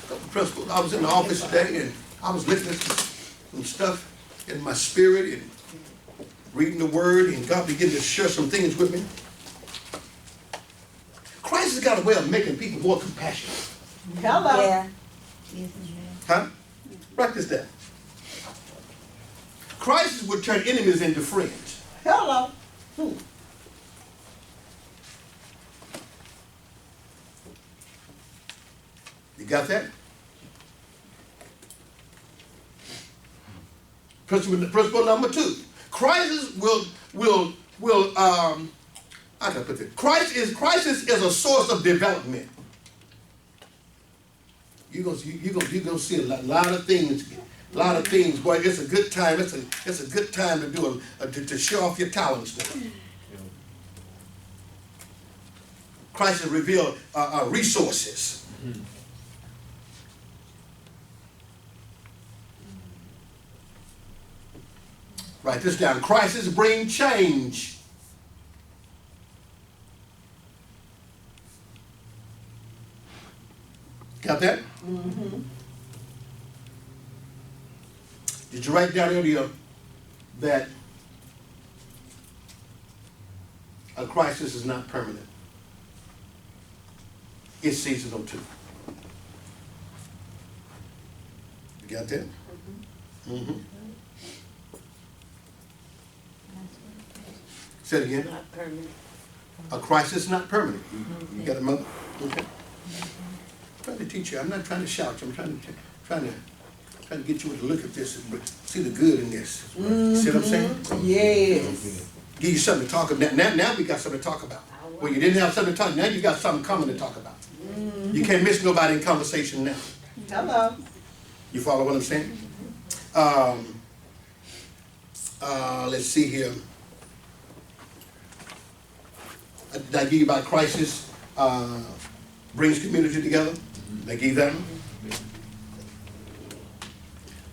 Couple of principles. I was in the office today and I was listening to some stuff in my spirit and reading the word, and God began to share some things with me. Christ has got a way of making people more compassionate. Hello. Yeah. Yes, Huh? Write this down. Christ would turn enemies into friends. Hello. You got that? Principle number 2. Crisis will how can I put this? Crisis is a source of development. You're gonna see a lot of things. A lot of things, boy. It's a good time. It's a good time to do to show off your talents now. Crisis reveal resources. Write this down. Crisis bring change. Got that? Mm-hmm. Did you write down earlier that a crisis is not permanent? It's seasonal too. You got that? Mm-hmm. Say it again. not permanent. A crisis is not permanent. You got it, mother? Okay. I'm trying to teach you. I'm not trying to shout you. I'm trying to get you to look at this and see the good in this. See what I'm saying? Yes. Give you something to talk about. Now we got something to talk about. Well, you didn't have something to talk. Now you got something coming to talk about. You can't miss nobody in conversation now. Hello. You follow what I'm saying? Let's see here. Did I give you about crisis brings community together? Did I give you that one?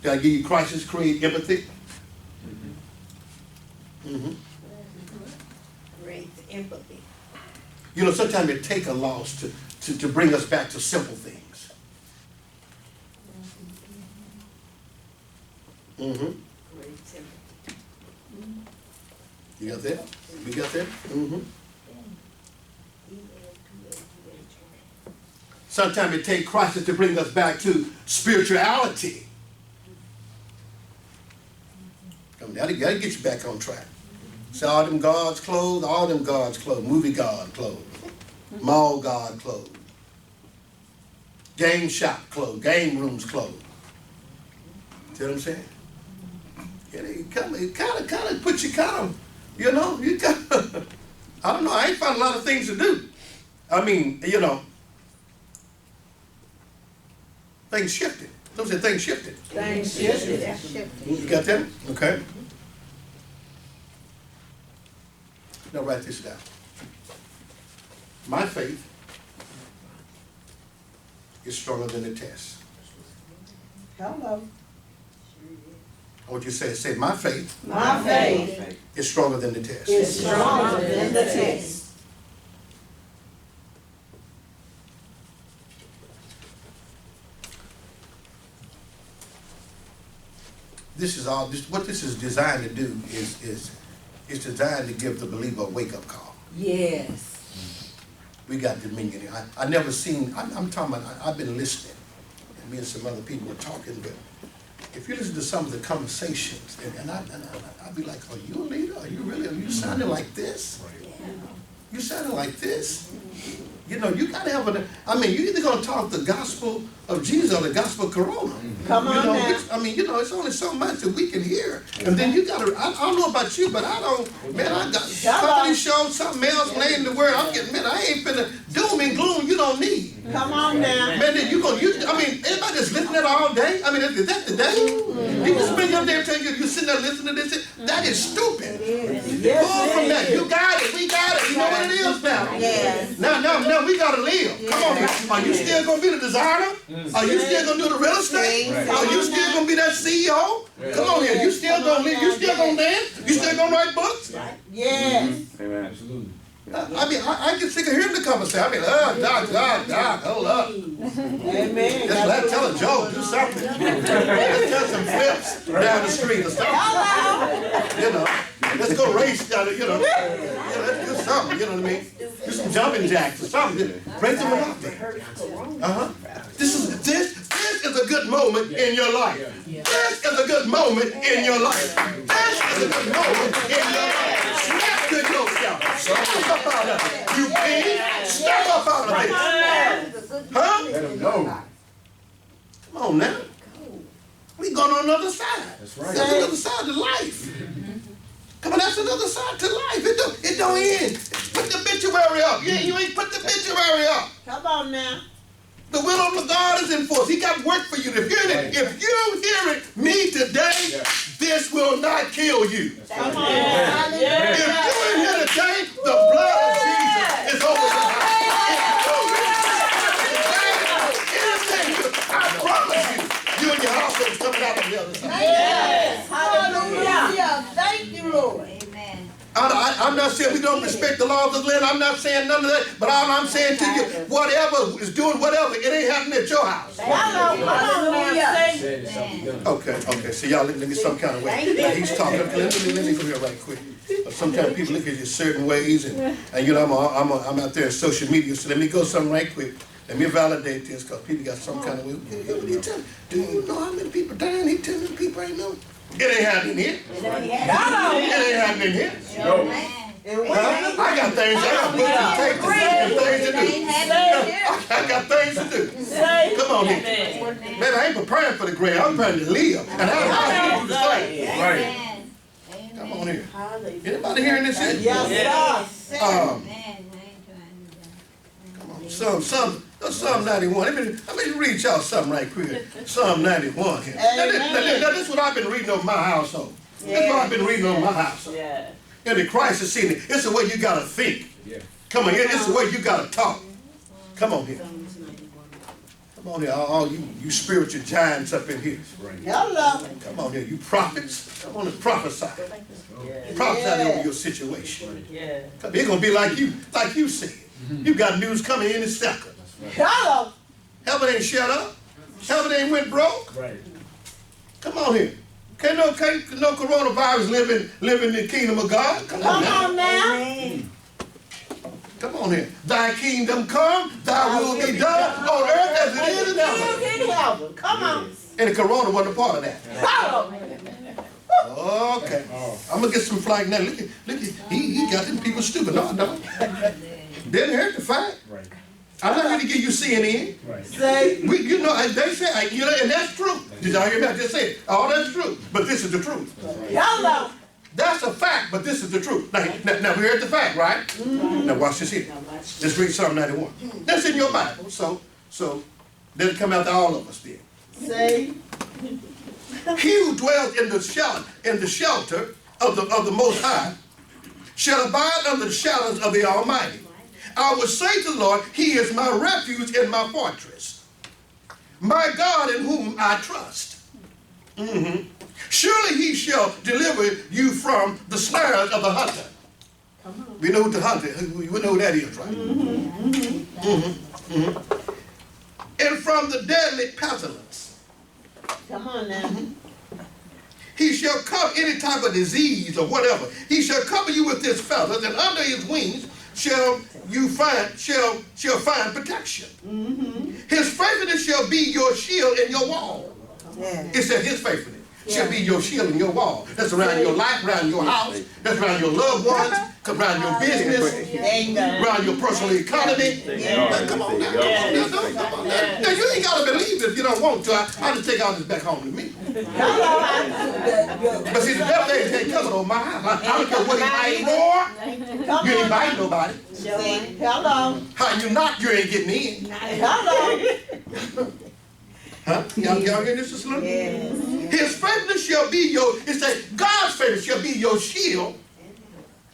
Did I give you crisis create empathy? Mm-hmm. Great empathy. You know, sometimes it takes a loss to bring us back to simple things. Mm-hmm. Great empathy. You got that? You got that? Mm-hmm. Sometimes it takes crisis to bring us back to spirituality. Come on, gotta get you back on track. See all them God's clothes, movie God clothes, mall God clothes, game shop clothes, game rooms clothes. See what I'm saying? Yeah, it kind of puts you you know, I don't know, I ain't found a lot of things to do. I mean, you know, things shifted. Those are things shifted. Thanks. Yes. That's shifting. You got that? Okay. Now write this down. My faith is stronger than the test. Hello. I want you to say, my faith My faith is stronger than the test. is stronger than the test. This is all. What this is designed to do is It's designed to give the believer a wake-up call. Yes. We got dominion here. I never seen, I'm talking about, I've been listening, and me and some other people were talking, but if you listen to some of the conversations, and I'd be like, are you a leader? Are you sounding like this? You sounding like this? You know, you gotta have you're either gonna talk the gospel of Jesus or the gospel of Corona. Come on now. It's only so much that we can hear. And then you gotta, I don't know about you, but I got somebody showed something else when they in the word. I ain't finna doom and gloom you don't need. Come on now. Man, then everybody just listening to that all day? Is that the day? People spend your day telling you sitting there listening to this? That is stupid. Pull from that. You got it. We got it. You know what it is now. Yes. Now we gotta live. Come on here. Are you still gonna be the designer? Are you still gonna do the real estate? Are you still gonna be that CEO? Come on here. You still gonna live? You still gonna dance? You still gonna write books? Yes. Amen. Absolutely. I get sick of hearing the conversation. Doc, hold up. Amen. Let's tell a joke, do something. Let's tell some flips down the street or something. You know, let's go race down there, let's do something, you know what I mean? Do some jumping jacks or something. Break them out there. This is a good moment in your life. This is a good moment in your life. This is a good moment in your life. Snap to yourself. Step up out of it. You pig, step up out of it. Huh? Let them know. Come on now. We going on another side. That's right. That's another side to life. Come on, that's another side to life. It don't end. Put the obituary up. You ain't put the obituary up. Come on now. The will of God is in force. He got work for you to hear it. If you hear it, me today, this will not kill you. Come on. If you in here today, the blood of Jesus is over your house. I promise you and your household is coming out on the other side. Yes. Hallelujah. Thank you, Lord. Amen. I'm not saying we don't respect the laws of the land. I'm not saying none of that. But all I'm saying to you, whatever is doing whatever, it ain't happening at your house. Okay. So y'all look at me some kind of way. Now he's talking. Let me go here right quick. Sometimes people look at you certain ways, and I'm out there in social media. So let me go something right quick. Let me validate this because people got some kind of way. Do you know how many people dying? He telling the people ain't know. It ain't happening here. It ain't happening here. No. I got things, I got books and things to do. I got things to do. Come on here. Man, I ain't preparing for the grave. I'm trying to live. And I do the same. Right. Come on here. Anybody hearing this here? Yes, sir. Come on. Psalm 91. Let me read y'all something right quick. Psalm 91 here. Now, this is what I've been reading on my household. This is what I've been reading on my household. And the Christ is seeing it. It's the way you gotta think. Come on here. It's the way you gotta talk. Come on here. Come on here. All you spiritual giants up in here. Hello. Come on here. You prophets. Come on and prophesy. Prophesy over your situation. It's gonna be like you said. You got news coming in a second. Hello. Heaven ain't shut up. Heaven ain't went broke. Right. Come on here. Can't no coronavirus live in the kingdom of God. Come on now. Come on here. Thy kingdom come, thy will be done on earth as it is in heaven. Come on. And the corona wasn't a part of that. Hello. Okay. I'm gonna get some flag now. Look at he got them people stupid. No. Didn't hurt the fact. Right. I'm not going to give you CNN. Right. Say. They say, and that's true. Did y'all hear me? I just said, oh, that's true. But this is the truth. Hello. That's a fact, but this is the truth. Now we heard the fact, right? Mm-hmm. Now watch this here. Let's read Psalm 91. That's in your Bible. So let it come out to all of us then. Say. He who dwells in the shelter of the Most High shall abide under the shadows of the Almighty. I will say to the Lord, He is my refuge and my fortress, my God in whom I trust. Mm-hmm. Surely He shall deliver you from the snares of the hunter. We know who the hunter is. We know who that is, right? Mm-hmm. Mm-hmm. Mm-hmm. And from the deadly pestilence. Come on now. He shall cover any type of disease or whatever. He shall cover you with his feathers, and under his wings shall find protection. His faithfulness shall be your shield and your wall. It said his faithfulness shall be your shield and your wall. That's around your life, around your house, that's around your loved ones, around your business, around your personal economy. Come on now, come on now. Now you ain't gotta believe it if you don't want to. I'll just take all this back home with me. But see, the devil ain't coming on my house. I don't care what he might roar. You ain't biting nobody. Hello. How you not? You ain't getting in. Hello. Huh? Y'all hear this a little? Yes. His faithfulness shall be your, it says God's faithfulness shall be your shield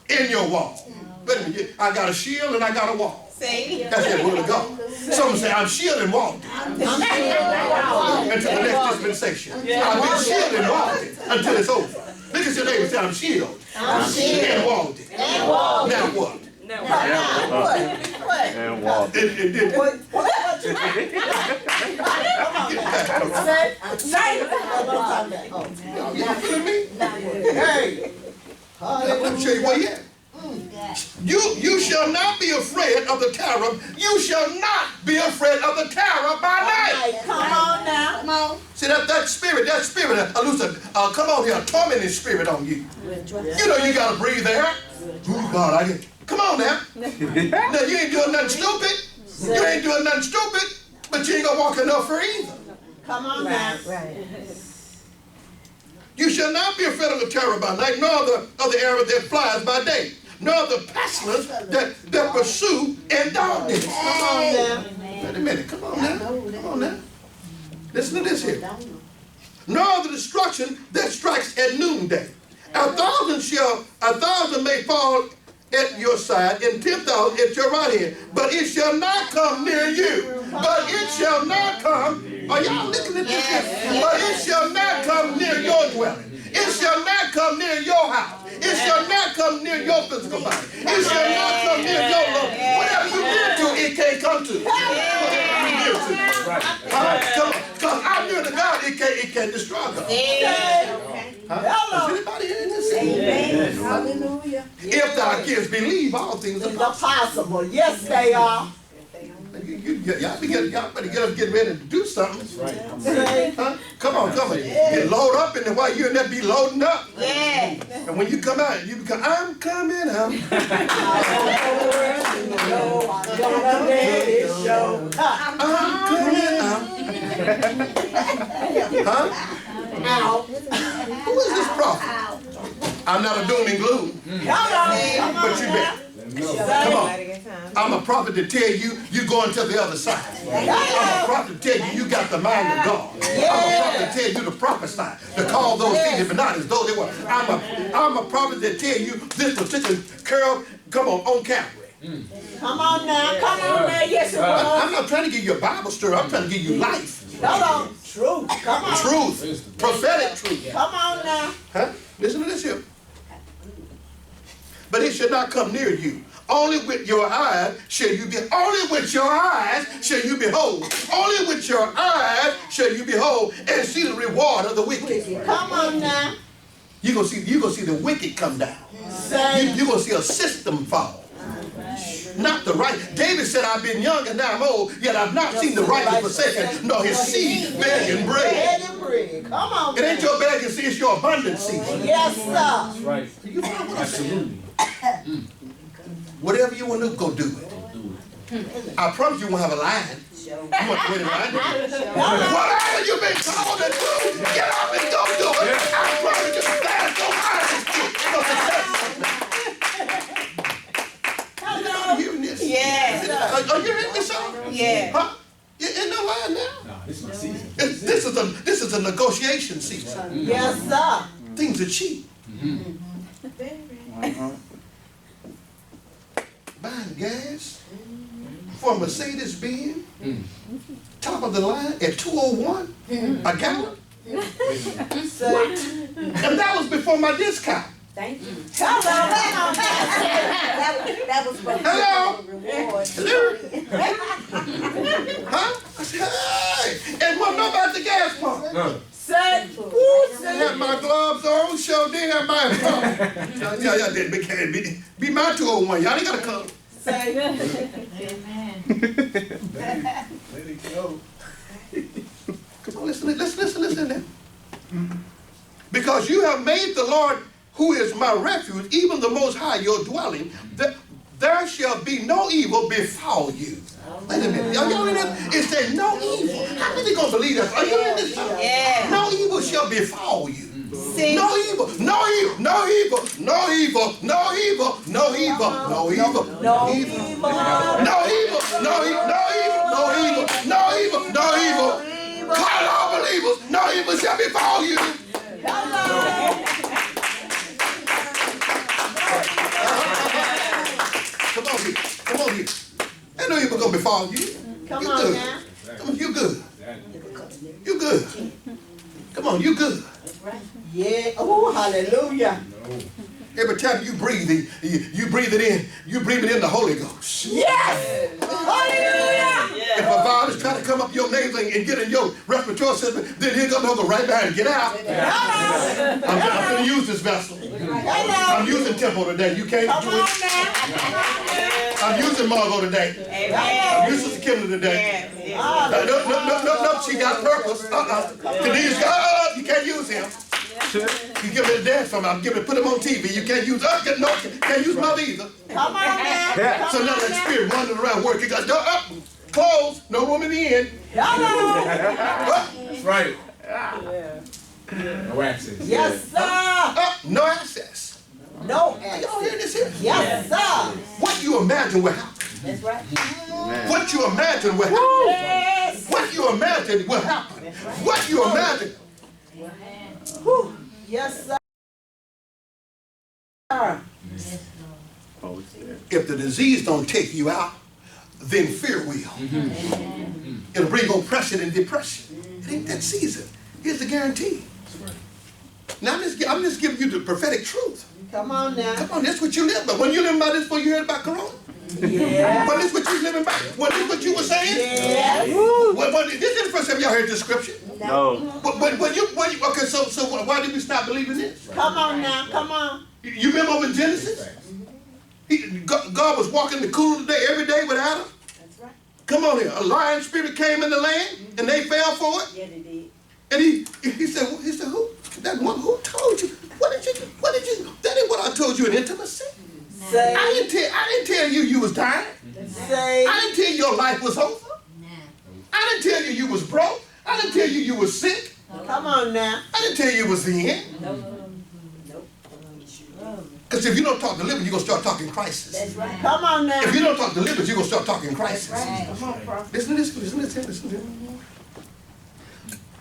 in your wall. Wait a minute, I got a shield and I got a wall. See? That's the word of God. Someone say, I'm shielded and walled until the next dispensation. I've been shielded and walled until it's over. Look at your neighbor and say, I'm shielded. And walled it. Now what? What? And walk. It did. Y'all feeling me? Hey. Let me show you where you at. You shall not be afraid of the terror. You shall not be afraid of the terror by night. Come on now. Come on. See that spirit, come on here, a tormenting spirit on you. You know you gotta breathe air. Ooh, God, come on now. Now you ain't doing nothing stupid. You ain't doing nothing stupid, but you ain't gonna walk in no fear either. Come on now. Right. You shall not be afraid of the terror by night, nor of the arrow that flies by day, nor of the pestilence that pursue in darkness. Come on now. Wait a minute, come on now. Come on now. Listen to this here. Nor of the destruction that strikes at noonday. 1,000 may fall at your side, and 10,000 at your right hand, but it shall not come near you. But it shall not come. Are y'all looking at this? But it shall not come near your dwelling. It shall not come near your house. It shall not come near your physical body. It shall not come near your love. Whatever you near to, it can't come to. Whatever you near to. Because I'm near to God, it can't destroy God. Is anybody hearing this? Amen. Hallelujah. If thou canst believe, all things are It's possible. possible. Yes, they are. Y'all better get up, get ready to do something. Say, Huh? Come on. Get load up, and while you're in there, be loading up. Yeah. And when you come out, you become, I'm coming out. I'm coming out. Huh? out. Who is this prophet? I'm not a doom and gloom, but you bet. Come on. I'm a prophet to tell you, you're going to the other side. I'm a prophet to tell you, you got the mind of God. I'm a prophet to tell you to prophesy, to call those things that be not as though they were. I'm a prophet to tell you this particular curl, come on Calvary. Come on now, yes it was. I'm not trying to give you a Bible story, I'm trying to give you life. Come on, truth, come on. Truth, prophetic truth. Come on now. Huh? Listen to this here. But it shall not come near you. Only with your eyes shall you be. Only with your eyes shall you behold. Only with your eyes shall you behold and see the reward of the wicked. Come on now. You're gonna see the wicked come down. You're gonna see a system fall. Not the right. David said, I've been young and now I'm old, yet I've not seen the righteous forsaken, nor his seed begging bread. Come on. It ain't your begging seed, it's your abundant season. Yes, sir. That's right. You follow what I'm saying? Absolutely. Whatever you want to do, go do it. I promise you won't have a line. You want to wait in line? Whatever you've been called to do, get up and go do it. I promise you, stand so high. Are you hearing this? Yes. Are you hearing this song? Yeah. Huh? You in no line now? No, this is my season. This is a negotiation season. Yes, sir. Things are cheap. Buying gas for a Mercedes-Benz, top of the line at $2.01 a gallon. And that was before my discount. Thank you. Come on. That was for Hello? reward. Hello? Huh? I said, hey! And wasn't nobody at the gas pump. Say, I had my gloves they ain't got my problem. Y'all didn't be my 201. Y'all ain't got to come. Say, Amen. Let it go. Come on, listen now. Because you have made the Lord, who is my refuge, even the Most High, your dwelling, there shall be no evil befall you. Wait a minute. Y'all in there? It said no evil. How many gonna believe that? Are you in this? Yeah. No evil shall befall you. see, No evil, no evil, no evil, no evil, no evil, no evil, no evil, no evil. evil, No evil, no evil, no evil, no evil, no evil, no evil. Call all believers, no evil shall befall you. Come on here, come on here. Ain't no evil gonna befall you. Come You on good. now. Come on, you good. You good. Come on, you good. Yeah. Oh, hallelujah. Every time you breathe, you breathe it in. You breathe it in the Holy Ghost. Yes. Hallelujah. If a virus try to come up your nose and get in your respiratory system, then he's gonna go right behind and get out. I'm gonna use this vessel. Hello. I'm using Temple today. You can't Come do on it. now. I'm using Margot today. I'm using Sister Kimberly today. No, she got purpose. Denise, you can't use him. You give me a dance from him. I'm giving, put him on TV. You can't use us. No, can't use mother either. Come on now. So now that spirit running around working. You got door up, closed, no room in the end. Hello. That's right. No access. Yes, sir. No access. No Y'all access. hear this here? Yes, sir. What you imagine will happen. That's right. What you imagine will happen. Yes. What you imagine will happen. What you imagine. Whew. Yes, sir. If the disease don't take you out, then fear will. It'll bring oppression and depression. It ain't that season. Here's the guarantee. Now I'm just giving you the prophetic truth. Come on now. Come on, that's what you live by. When you live by this, before you heard about Corona. Yeah. When this what you living by? When this what you were saying? Yes. This is the first time y'all heard this scripture. No. When you okay, so why did we stop believing this? Come on now. Come on. You remember over in Genesis? God was walking the cool of the day every day with Adam. That's right. Come on here. A lion spirit came in the land and they fell for it. Yeah, they did. And he said, who? That one, who told you? What did you? That ain't what I told you in intimacy. Say. I didn't tell you was dying. Say. I didn't tell you your life was over. I didn't tell you was broke. I didn't tell you was sick. Come on now. I didn't tell you it was the end. Because if you don't talk deliverance, you're going to start talking crisis. That's right. Come on now. If you don't talk deliverance, you're going to start talking crisis. Come on, prophet. Listen to this.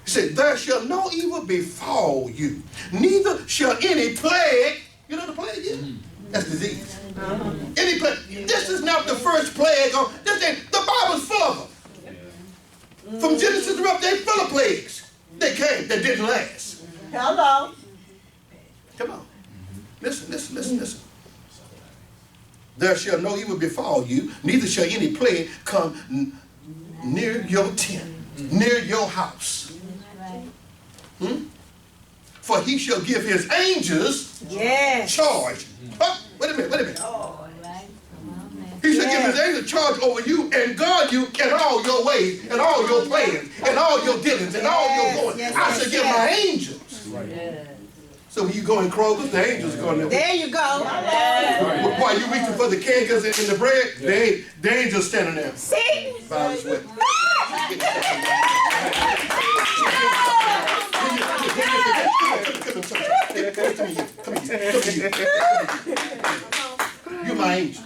He said, there shall no evil befall you, neither shall any plague. You know the plague is? That's disease. Any plague. This is not the first plague. The Bible's full of them. From Genesis to Revelation, they're full of plagues. They came, that didn't last. Hello. Come on. Listen. There shall no evil befall you, neither shall any plague come near your tent, near your house. For he shall give his angels charge. Oh, wait a minute. He shall give his angels charge over you and guard you in all your ways, and all your plans, and all your dealings, and all your going. I shall give my angels. So when you go in Kroger's, the angels going there. There you go. While you reaching for the cakes and the bread, the angels standing there. See? By his way. You're my angel.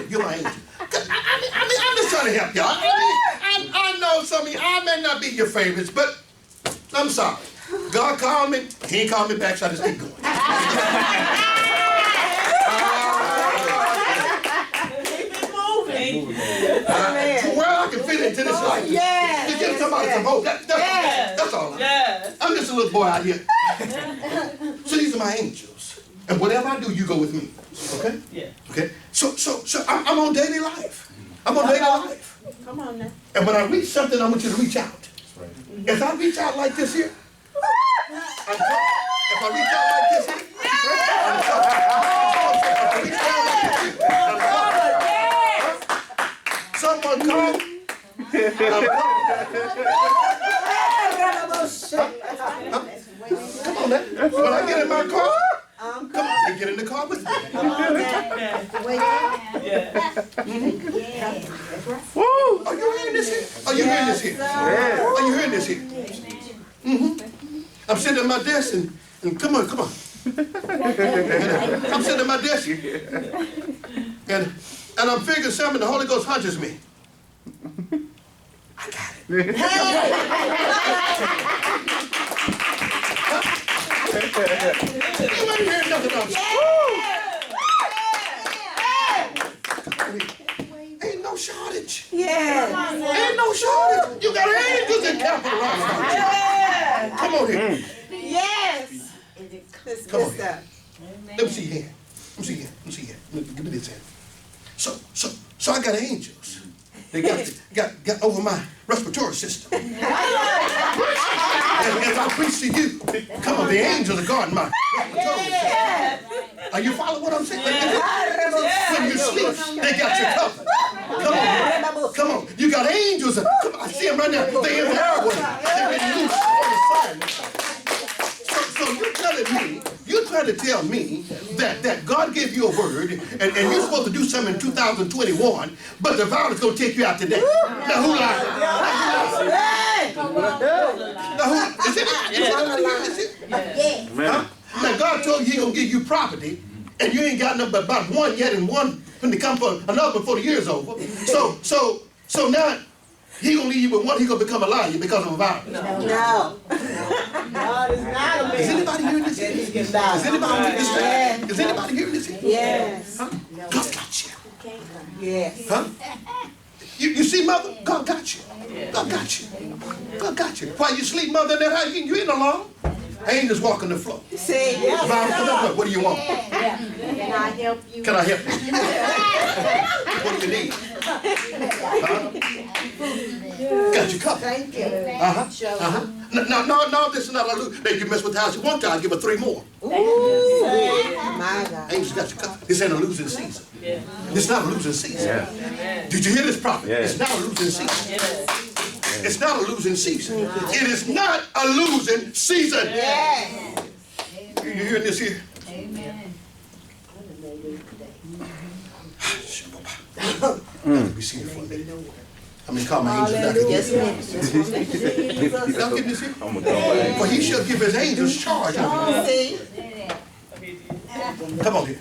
You're my angel. I'm just trying to help y'all. I know some of you, I may not be your favorites, but I'm sorry. God called me, he ain't called me back, so I just keep going. Where I can fit into this life. Just give somebody some hope. That's all. I'm just a little boy out here. So these are my angels. And whatever I do, you go with me. Okay? Yeah. Okay? So I'm on daily life. I'm on daily life. Come on now. And when I reach something, I want you to reach out. If I reach out like this here, If I reach out like this, someone come. Come on, man. When I get in my car, come on, you get in the car with me. Woo! Are you hearing this here? Are you hearing this here? Are you hearing this here? I'm sitting at my desk and come on. I'm sitting at my desk and I'm figuring something. The Holy Ghost hunches me. I got it. You ain't hearing nothing else. Ain't no shortage. Ain't no shortage. You got angels in Capitol Rock. Come on here. Come on here. Let me see here. Let me see here. Give me this hand. So I got angels. They got over my respiratory system. As I preach to you, come on, the angels are guarding my respiratory system. Are you following what I'm saying? When you sleep, they got you covered. Come on. You got angels. Come on, I see them right now. They're in the airway. They've been loose on the side. So you're trying to tell me that God gave you a word and you're supposed to do something in 2021, but the virus is going to take you out today. Now who lied? Now who? Is it? Huh? Now God told you He's going to give you property, and you ain't got nothing but about one yet, and one when they come for another before the year's over. So now He gonna leave you with one. He gonna become a liar because of a virus. No. God is not a man. Is anybody hearing this? Is anybody hearing this? Is anybody hearing this? Yes. Huh? God got you. Yes. Huh? You see, mother? God got you. God got you. God got you. While you sleep, mother, in that house, you ain't alone. Angels walking the floor. See, yes. What do you want? Can I help you? Can I help you? What do you need? Huh? Got you covered. Thank you. No, this is not a lose. They can mess with the house you want to. I'll give her 3 more. Ooh, my God. Angels got you covered. This ain't a losing season. It's not a losing season. Did you hear this prophet? It's not a losing season. It's not a losing season. It is not a losing season. Yes. You hearing this here? Amen. Let me see it for a minute. I'm going to call my angels back again. Y'all getting this here? I'm gonna come back. For he shall give his angels charge over you. See? Come on here.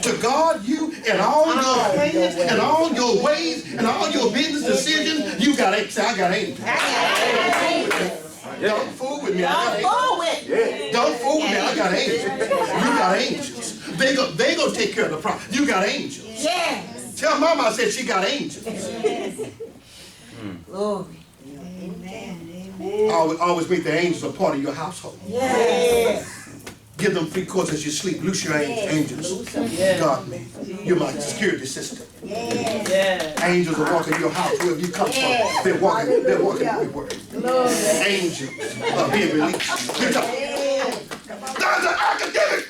To guard you in all your ways and all your business decisions. You got angels. I got angels. Don't fool with me. I got angels. Don't fool with me. I got angels. You got angels. They go take care of the problem. You got angels. Yes. Tell mama I said she got angels. Glory. Always make the angels a part of your household. Yes. Give them free course as you sleep. Loose your angels. God, me. You're my security system. Angels are walking your house wherever you come from. They're walking everywhere. Angels are being released. There's an academic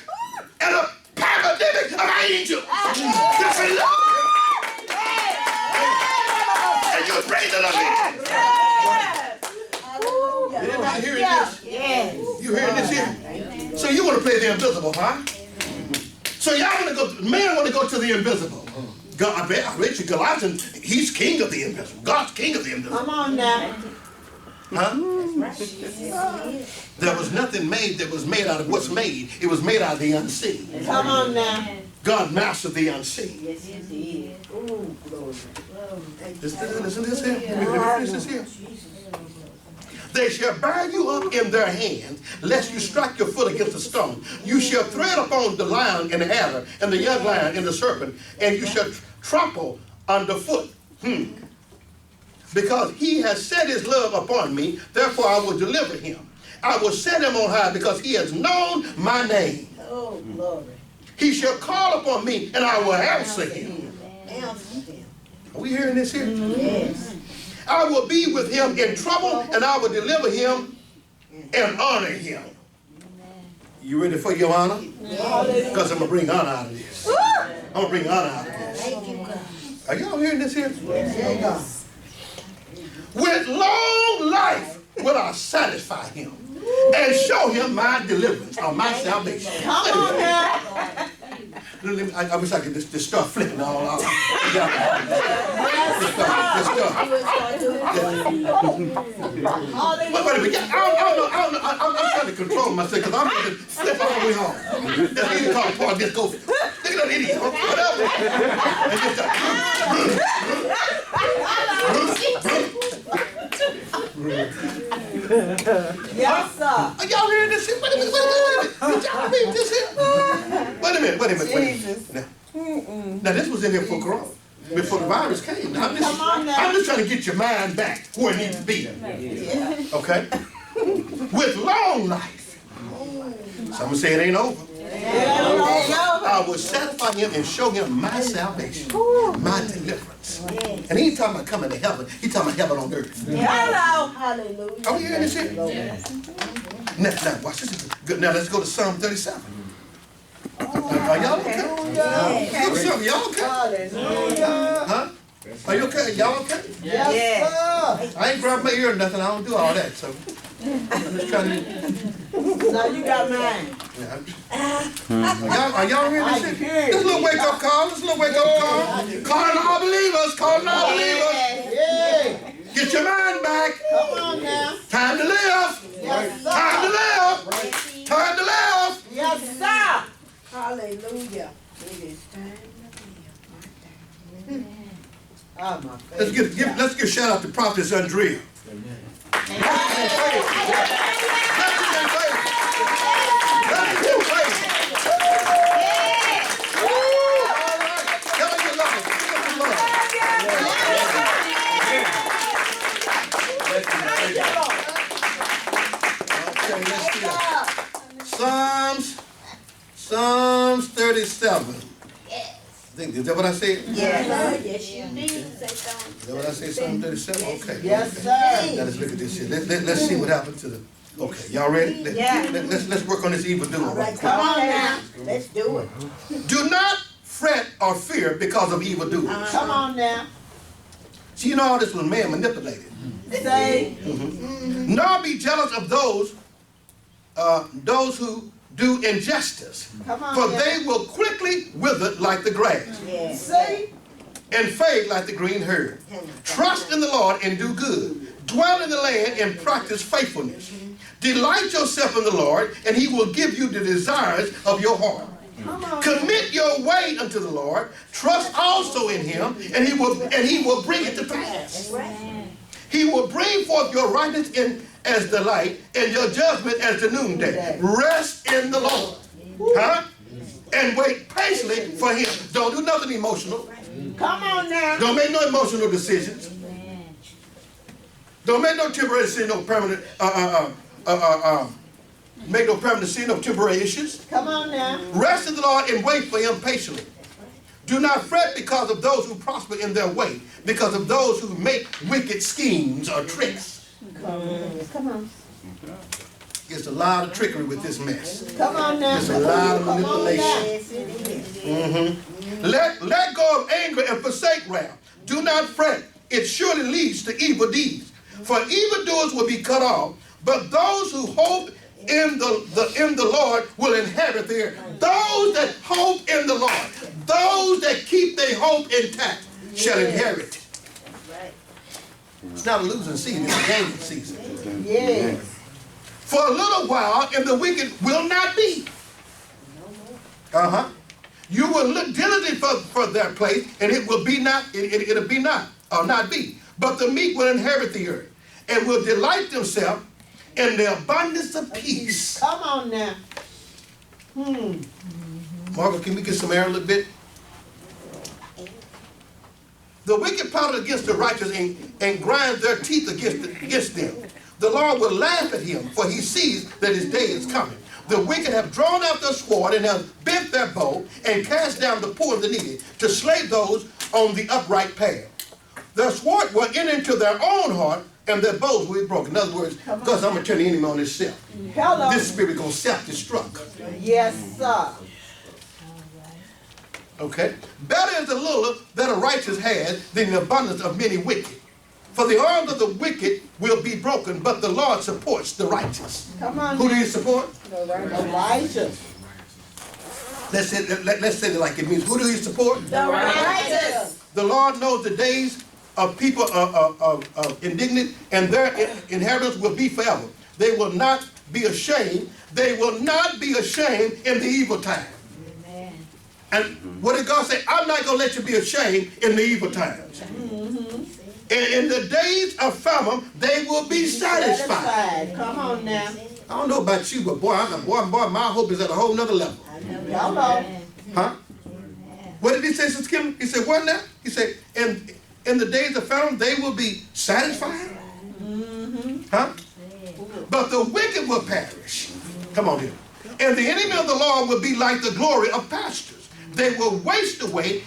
and a pandemic of angels. That's a love. And you're praising of it. Anybody hearing this? You hearing this here? So you want to play the invisible, huh? So y'all want to go, man want to go to the invisible. God, I read you Galatians, he's king of the invisible. God's king of the invisible. Come on now. Huh? There was nothing made that was made out of what's made. It was made out of the unseen. Come on now. God mastered the unseen. Yes, indeed. Ooh, glory. Listen to this here. Let me finish this here. They shall bear you up in their hands, lest you strike your foot against a stone. You shall tread upon the lion and the adder, and the young lion and the serpent, and you shall trample underfoot. Because he has set his love upon me, therefore I will deliver him. I will set him on high, because he has known my name. Oh, glory. He shall call upon me, and I will answer him. Are we hearing this here? Yes. I will be with him in trouble, and I will deliver him and honor him. You ready for your honor? Hallelujah. Because I'm going to bring honor out of this. I'm going to bring honor out of this. Thank you, God. Are y'all hearing this here? Yes. With long life will I satisfy him and show him my deliverance or my salvation. Come on now. I wish I could just start flipping all out. Just start. You was going to Hallelujah. Wait a minute. I don't know. I'm trying to control myself because I'm going to flip all the way home. That idiot called Paul just go. Look at that idiot. Whatever. And just Yes, sir. are y'all hearing this shit? Wait a minute. Did y'all read this here? Wait a minute. Jesus. Now this was in here for Corona. Before the virus came. Now, I'm just trying to get your mind back where it needs to be. Okay? With long life. Some say it ain't over. I will satisfy him and show him my salvation, my deliverance. And he ain't talking about coming to heaven. He's talking about heaven on earth. Hello. Hallelujah. Are we hearing this shit? Now, watch this. Good. Now let's go to Psalm 37. Are y'all okay? Go to Psalm. Y'all okay? Hallelujah. Huh? Are you okay? Y'all okay? Yes, sir. I ain't grabbed my ear or nothing. I don't do all that. So I'm just trying to. Now you got mine. Are y'all hearing this shit? This a little wake up call. This a little wake up call. Calling all believers. Calling all believers. Yeah. Get your mind back. Come on now. Time to live. Yes, sir. Time to live. Time to live. Yes, sir. Hallelujah. It is time to live. Oh, my faith. Let's give a shout out to Prophetess Andrea. Psalms 37. Is that what I said? Yes. Yes, you did say something. Is that what I said? Psalm 37? Okay. Yes, Okay. sir. Now let's look at this here. Let's see what happened to the. Okay, y'all ready? Let's work on this evil doer. All right, Right. come on now. Let's do it. Do not fret or fear because of evil doers. Come on now. See, you know all this was man manipulated. Say. Nor be jealous of those who do injustice, Come on for now. they will quickly wither like the grass Yes. See? and fade like the green herb. Trust in the Lord and do good. Dwell in the land and practice faithfulness. Delight yourself in the Lord, and he will give you the desires of your heart. Come on. Commit your way unto the Lord. Trust also in him, and he will bring it to pass. He will bring forth your righteousness as the light and your judgment as the noonday. Rest in the Lord. Huh? And wait patiently for him. Don't do nothing emotional. Come on now. Don't make no emotional decisions. Don't make no temporary decision, no permanent, make no permanent decision, no temporary issues. Come on now. Rest in the Lord and wait for him patiently. Do not fret because of those who prosper in their way, because of those who make wicked schemes or tricks. Come on. There's a lot of trickery with this mess. Come on now. There's a lot of Come on manipulation. now. Yes, it is. Let go of anger and forsake wrath. Do not fret. It surely leads to evil deeds. For evildoers will be cut off, but those who hope in the Lord will inherit the earth. Those that hope in the Lord, those that keep their hope intact, shall inherit. It's not a losing season, it's a gaining season. Yes. For a little while, and the wicked will not be. You will look diligently for their place, and it will be not. It'll be not, or not be. But the meek will inherit the earth, and will delight themselves in the abundance of peace. Come on now. Margaret, can we get some air a little bit? The wicked plotted against the righteous and grind their teeth against them. The Lord will laugh at him, for he sees that his day is coming. The wicked have drawn out their sword and have bent their bow and cast down the poor and the needy to slay those on the upright path. Their sword will enter into their own heart, and their bows will be broken. In other words, because I'm going to turn the enemy on himself. Hello. This spirit going to self-destruct. Yes, sir. Okay? Better is the little that a righteous has than the abundance of many wicked. For the arms of the wicked will be broken, but the Lord supports the righteous. Come on. Who do you support? The righteous. Let's say it like it means. Who do you support? The righteous. The Lord knows the days of people of indignant, and their inheritance will be forever. They will not be ashamed. They will not be ashamed in the evil time. Amen. And what did God say? I'm not going to let you be ashamed in the evil times. In the days of famine, they will be satisfied. Come on now. I don't know about you, but boy, my hope is at a whole nother level. Hello. Huh? What did he say, Sister Kim? He said, what now? He said, in the days of famine, they will be satisfied. Huh? But the wicked will perish. Come on here. And the enemy of the Lord will be like the glory of pastures. They will waste away,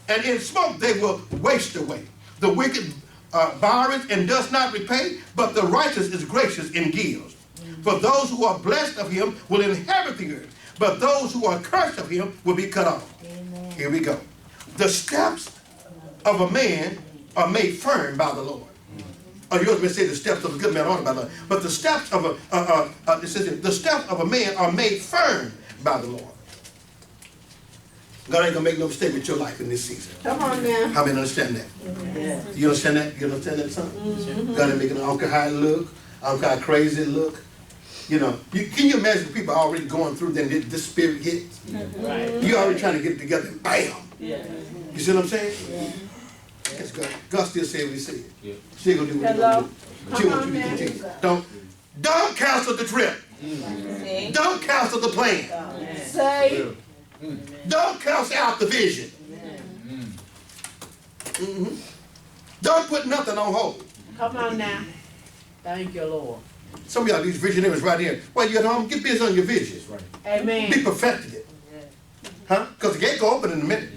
and in smoke they will waste away. The wicked borrows and does not repay, but the righteous is gracious and gives. For those who are blessed of him will inherit the earth, but those who are cursed of him will be cut off. Amen. Here we go. The steps of a man are made firm by the Lord. Or you may say the steps of a good man are ordered by the Lord. But the steps of the steps of a man are made firm by the Lord. God ain't gonna make no mistake with your life in this season. Come on now. How many understand that? Yeah. You understand that? You understand that, son? God ain't making, I don't care how it look, I don't care how crazy it look. You know, can you imagine people already going through, then this spirit hits? Right. You already trying to get it together, and bam! Yeah. You see what I'm saying? Yeah. That's God. God still said what he said. Yeah. Still gonna do what he's gonna do. She wants you to continue. Don't cancel the trip. Don't cancel the plan. Say. Don't cancel out the vision. Don't put nothing on hold. Come on now. Thank you, Lord. Some of y'all, these visionaries right here, while you're at home, get busy on your visions. Amen. Be perfected it. Huh? Because the gate go open in a minute.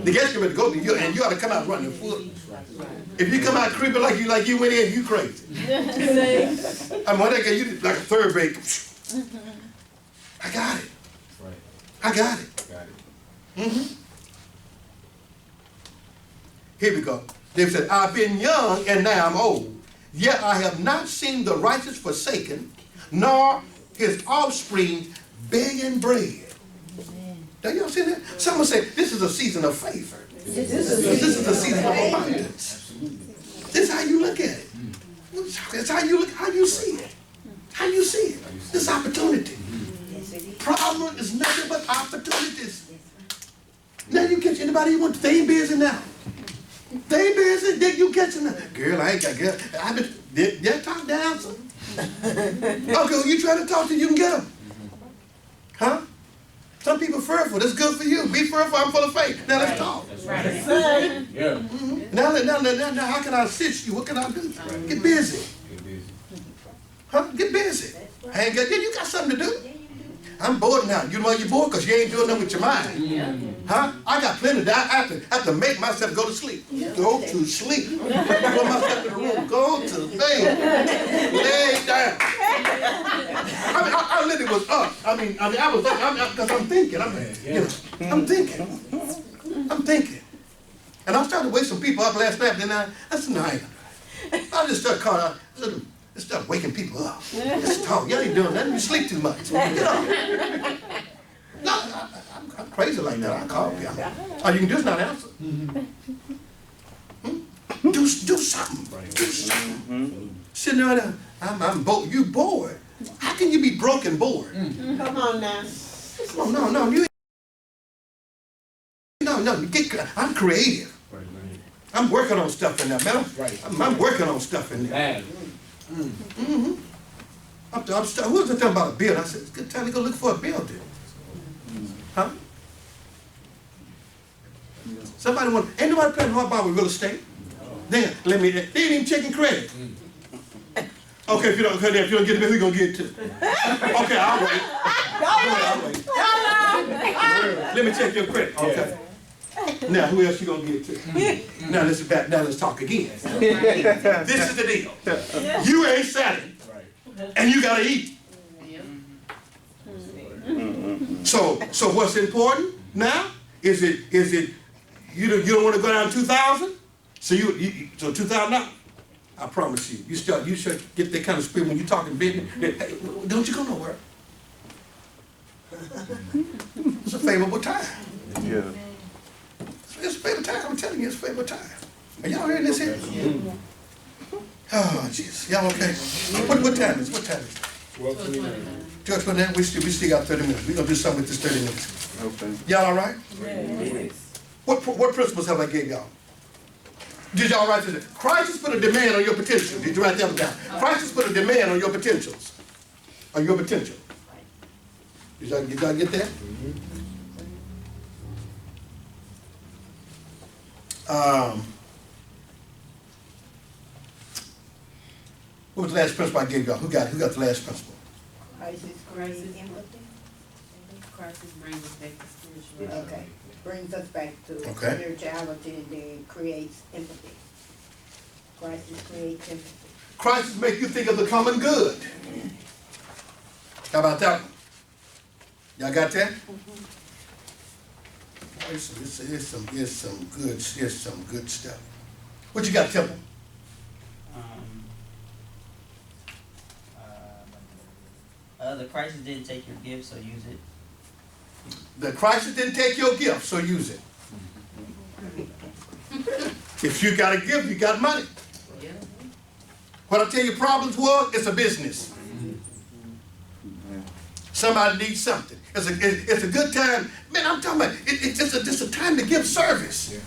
The gate's going to go to you, and you ought to come out running full. If you come out creeping like you went in, you crazy. I mean, when they get you like a third grade, I got it. I got it. Here we go. David said, I've been young and now I'm old. Yet I have not seen the righteous forsaken, nor his offspring begging bread. Now y'all see that? Someone said, this is a season of favor. This is a season of abundance. This is how you look at it. It's how you look, how you see it. How you see it. This opportunity. Problem is nothing but opportunities. Now you catch anybody you want. They ain't busy now. They ain't busy. Then you catch them. Girl, I ain't got girl. I've been talk down some. Okay, well, you try to talk to you can get them. Huh? Some people fearful. That's good for you. Be fearful. I'm full of faith. Now let's talk. Say. Yeah. Now, how can I assist you? What can I do? Get busy. Huh? Get busy. I ain't got. You got something to do. I'm bored now. You know why you're bored? Because you ain't doing nothing with your mind. Huh? I got plenty to I have to make myself go to sleep. Go to sleep. Put myself in the room. Go to bed. Lay down. I literally was up. I was up because I'm thinking. I'm thinking. And I started to wake some people up last night. Then I said, no, I just started calling out. Just start waking people up. Just talk. Y'all ain't doing nothing. You sleep too much. Get up. No, I'm crazy like that. I call you. All you can do is not answer. Do something. Do something. Sitting there, I'm bored. You bored. How can you be broken bored? Come on now. No. You ain't. I'm creative. I'm working on stuff in there, man. I'm working on stuff in there. Who was talking about a building? I said, it's a good time to go look for a building. Huh? Somebody ain't nobody playing hardball with real estate. Then, they ain't even checking credit. Okay, if you don't get it, who you gonna get it to? Okay, I'll wait. Let me check your credit. Okay. Now, who else you gonna get to? Now let's back. Now let's talk again. This is the deal. You ain't selling, and you gotta eat. So what's important now? Is it you don't want to go down 2,000? So so $2,000. I promise you, you should get that kind of spirit when you talking business. Hey, don't you go nowhere. It's a favorable time. Yeah. It's a favorable time. I'm telling you, it's a favorable time. Are y'all hearing this here? Oh, jeez. Y'all okay? What time is it? What time is it? 12:29. Judge, we still got 30 minutes. We're going to do something with this 30 minutes. Okay. Y'all all right? Yes. What principles have I gave y'all? Did y'all write this? Christ has put a demand on your potential. Did you write that down? Christ has put a demand on your potentials. On your potential. Did y'all get that? What was the last principle I gave y'all? Who got the last principle? Christ is creating empathy. Crisis brings us back to spirituality. Okay, brings us back to Okay. spirituality and then creates empathy. Christ creates empathy. Christ make you think of the common good. How about that one? Y'all got that? It's some good stuff. What you got, Temple? The crisis didn't take your gift, so use it. The Christ didn't take your gift, so use it. If you got a gift, you got money. Yeah. What I tell you problems was, it's a business. Somebody needs something. It's a good time. Man, I'm talking about, it's just a time to give service. Yeah.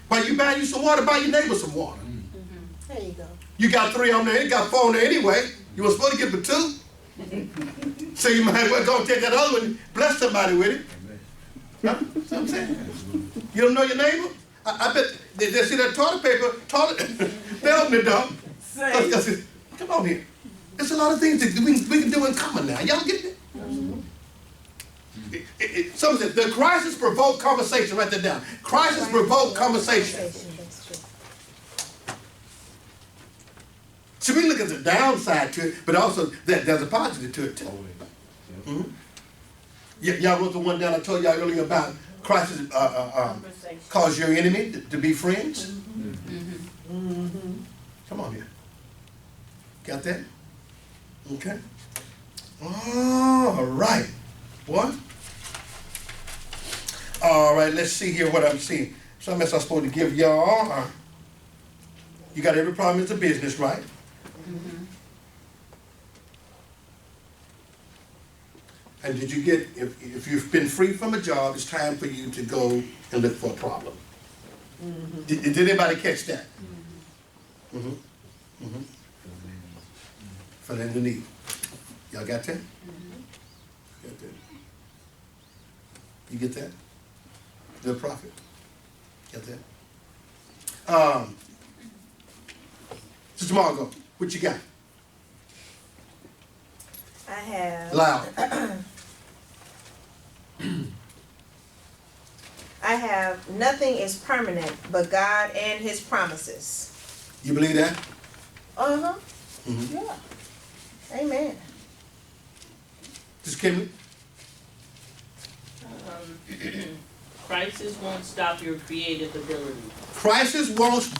While you buy you some water, buy your neighbor some water. There you go. You got 3 on there, you got 4 on there anyway. You were supposed to get the 2. So you might well go and take that other one, bless somebody with it. Huh? See what I'm saying? You don't know your neighbor? I bet they see that toilet paper, they open the door. I said, come on here. There's a lot of things that we can do in common now. Y'all get it? Someone said, the crisis provoked conversation. Write that down. Crisis provoked conversation. See, we look at the downside to it, but also there's a positive to it too. Mm-hmm. Y'all wrote the one down I told y'all earlier about crisis cause your enemy to be friends. Come on here. Got that? Okay. All right. What? All right, let's see here what I'm seeing. Something else I'm supposed to give y'all. You got every problem is a business, right? And did you get, if you've been free from a job, it's time for you to go and look for a problem. Did anybody catch that? Filling the need. Y'all got that? Got that? You get that? Good prophet. Got that? Sister Margot, what you got? I have. Loud. I have nothing is permanent but God and His promises. You believe that? Uh-huh. Mm-hmm. Yeah. Amen. Just Kimmy? Crisis won't stop your creative ability.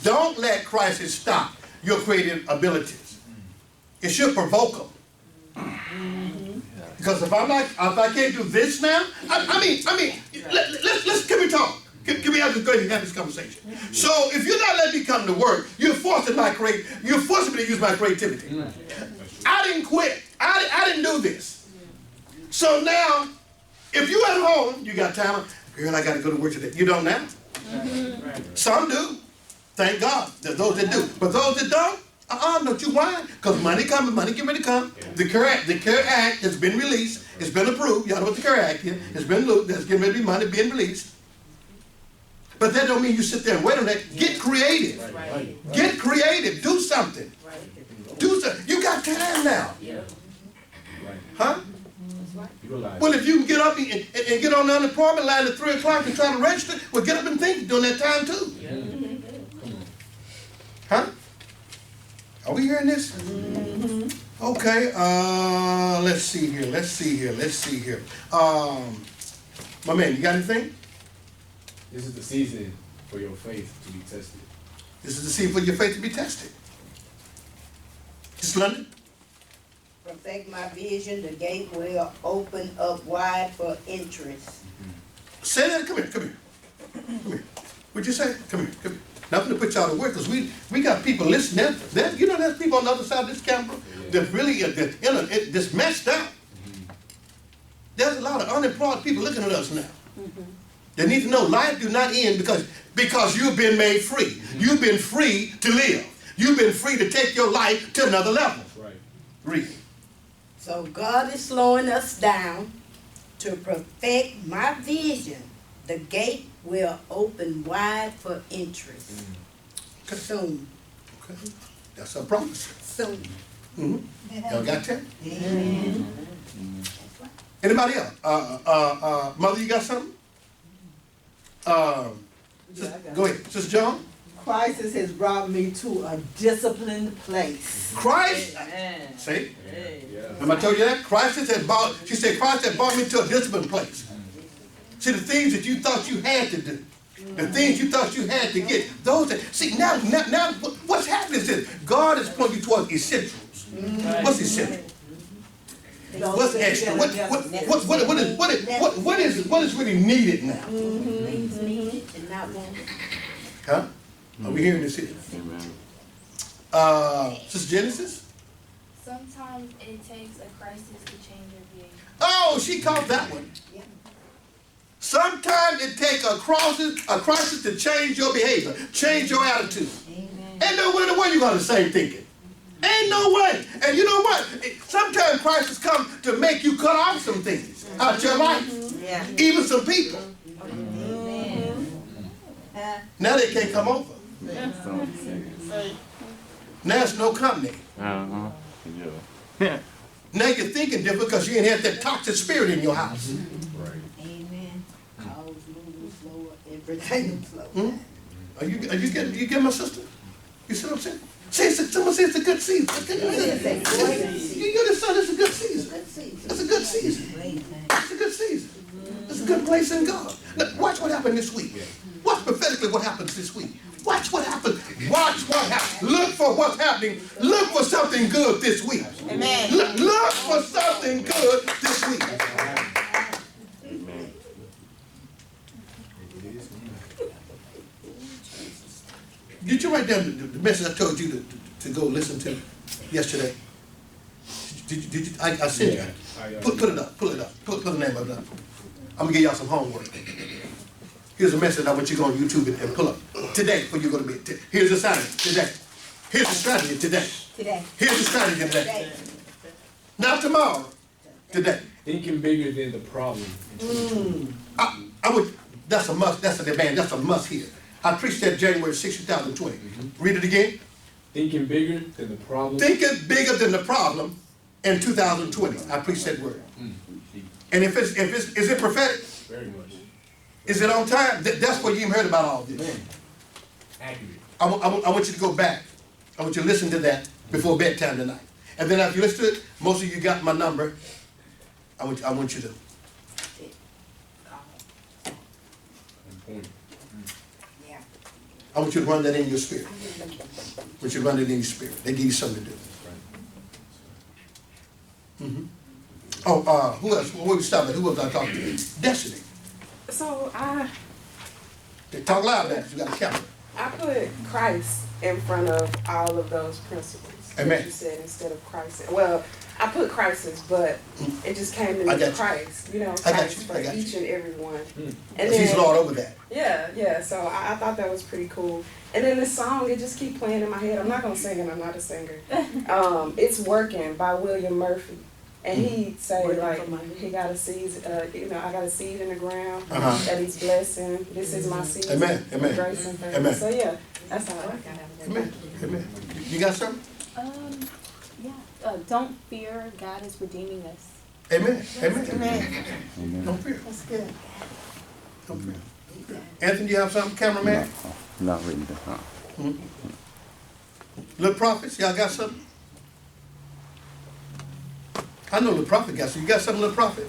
Don't let crisis stop your creative abilities. It should provoke them. Because if I can't do this now, let's can we talk? Can we have this, go ahead and have this conversation? So if you're not letting me come to work, you're forcing me to use my creativity. I didn't quit. I didn't do this. So now, if you at home, you got time, girl, I got to go to work today. You don't now? Some do. Thank God. There's those that do. But those that don't, don't you whine. Because money coming, money get ready to come. The CARE Act has been released. It's been approved. Y'all know what the CARE Act is. It's been looped. There's getting ready to be money being released. But that don't mean you sit there and wait on that. Get creative. Get creative. Do something. Do something. You got time now. Huh? Well, if you can get up and get on the unemployment line at 3 o'clock and try to register, well, get up and think during that time too. Huh? Are we hearing this? Okay, let's see here. My man, you got anything? This is the season for your faith to be tested. This is the season for your faith to be tested. Just London? Perfect my vision, the gate will open up wide for interest. Say that, come here. What'd you say? Come here. Nothing to put y'all to work, because we got people listening. You know there's people on the other side of this camera that really, that's messed up. There's a lot of unemployed people looking at us now. They need to know life do not end because you've been made free. You've been free to live. You've been free to take your life to another level. Right. Read. So God is slowing us down to perfect my vision. The gate will open wide for interest. Okay. Soon. Okay. That's a promise. Soon. Y'all got that? Anybody else? Mother, you got something? Go ahead. Sister John? Christ has brought me to a disciplined place. Christ? Amen. See? Yeah. Remember I told you that? Christ has brought me to a disciplined place. See, the things that you thought you had to do, the things you thought you had to get, now what's happening is that God is pointing you towards essentials. What's essential? What's extra? What is really needed now? Things needed and not wanted. Huh? Are we hearing this here? Sister Genesis? Sometimes it takes a crisis to change your behavior. Oh, she caught that one. Sometimes it takes a crisis to change your behavior, change your attitude. Ain't no way in the world you're going to the same thinking. Ain't no way. And you know what? Sometimes crises come to make you cut off some things out your life. Yeah. Even some people. Now they can't come over. Now it's no company. Yeah. Now you're thinking different because you ain't had that toxic spirit in your house. Right. Amen. Cause moving slower, everything slow. Are you getting my sister? You see what I'm saying? Someone says it's a good season. You understand it's a good season. It's a good season. It's a good season. It's a good place in God. Look, watch what happened this week. Watch prophetically what happens this week. Watch what happens. Watch what happens. Look for what's happening. Look for something good this week. Amen. Look for something good this week. Did you write down the message I told you to go listen to yesterday? Did you? I sent you. Put it up. Put the name of it up. I'm gonna give y'all some homework. Here's a message I want you to go on YouTube and pull up today before you go to bed. Here's the assignment today. Here's the strategy today. Here's the strategy today. Not tomorrow. Today. Thinking bigger than the problem. I would. That's a must. That's a demand. That's a must here. I preached that January 6, 2020. Read it again. Thinking bigger than the problem. Thinking bigger than the problem in 2020. I preached that word. And is it prophetic? Very much. Is it on time? That's what you even heard about all this. Accurate. I want you to go back. I want you to listen to that before bedtime tonight. And then after you listen to it, most of you got my number. I want you to. Point. I want you to run that in your spirit. I want you to run it in your spirit. They give you something to do. Oh, who else? Where we stop at? Who else I talking to? Destiny. So Talk loud now, you got a camera. I put Christ in front of all of those principles. Amen. That you said instead of Christ. Well, I put Christ's, but it just came to me with Christ. You know, Christ for each and every one. And then, He's Lord over that. Yeah. So I thought that was pretty cool. And then the song, it just keep playing in my head. I'm not gonna sing it. I'm not a singer. It's Working by William Murphy. And he say like he got a seed, I got a seed in the ground that he's blessing. This is my seed. Amen. Amen. Grace and favor. Amen. So yeah, that's how I got it. Amen. Amen. You got something? Don't fear, God is redeeming us. Amen. Amen. Amen. Don't fear. That's good. Don't fear. Don't fear. Anthony, you have something, cameraman? Not written down. Little prophets, y'all got something? I know the prophet got something. You got something, little prophet?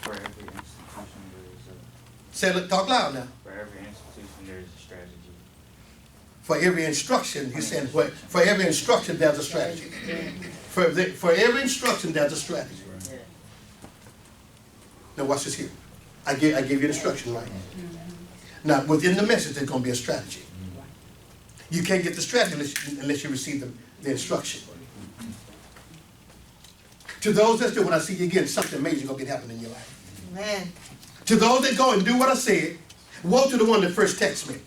For every institution, there is a, Say it, talk loud now. for every institution, there is a strategy. For every instruction, he's saying, for every instruction, there's a strategy. For every instruction, there's a strategy. Now watch this here. I gave you an instruction, right? Now, within the message, there's going to be a strategy. You can't get the strategy unless you receive the instruction. To those that do what I see you again, something amazing is going to be happening in your life. Amen. To those that go and do what I said, woe to the one that first texts me.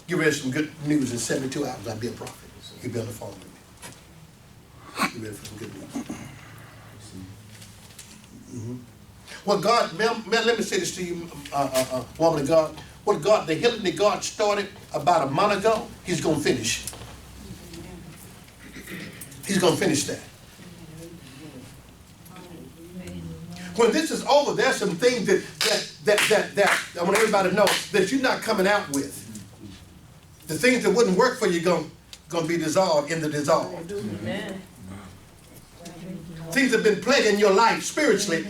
Give ready some good news in 72 hours. I'll be a prophet. You'll be on the phone with me. Get ready for some good news. Well, God, man, let me say this to you, woman of God. What God, the healing that God started about a month ago, He's going to finish. He's going to finish that. When this is over, there's some things that I want everybody to know that you're not coming out with. The things that wouldn't work for you going to be dissolved in the dissolve. Amen. Things that have been plaguing your life spiritually,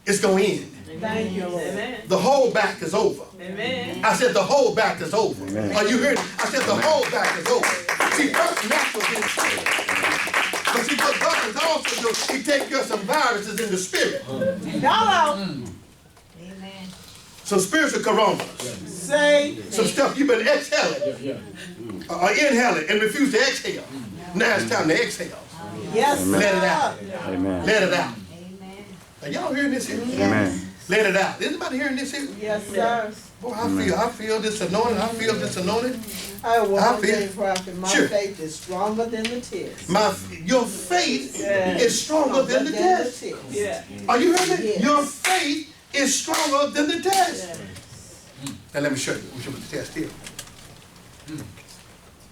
it's going to end. Thank you, Lord. Amen. The whole back is over. Amen. I said the whole back is over. Amen. Are you hearing? I said the whole back is over. See, first natural things spirit. But see, what God is also doing, He takes care of some viruses in the spirit. Hello. Amen. Some spiritual corona. Say. Some stuff you've been exhaling. Or inhaling and refuse to exhale. Now it's time to exhale. Yes, Let it sir. out. Amen. Let it out. Amen. Are y'all hearing this here? Amen. Let it out. Is anybody hearing this here? Yes, sir. Boy, I feel this anointing. I feel this anointing. I I want to feel- say, prophet, my Sure. faith is stronger than the tears. Your faith Yeah. is stronger than the test. tears. Yeah. Are you hearing me? Yes. Your faith is stronger than the test. Now let me show you. Let me show you what the test is.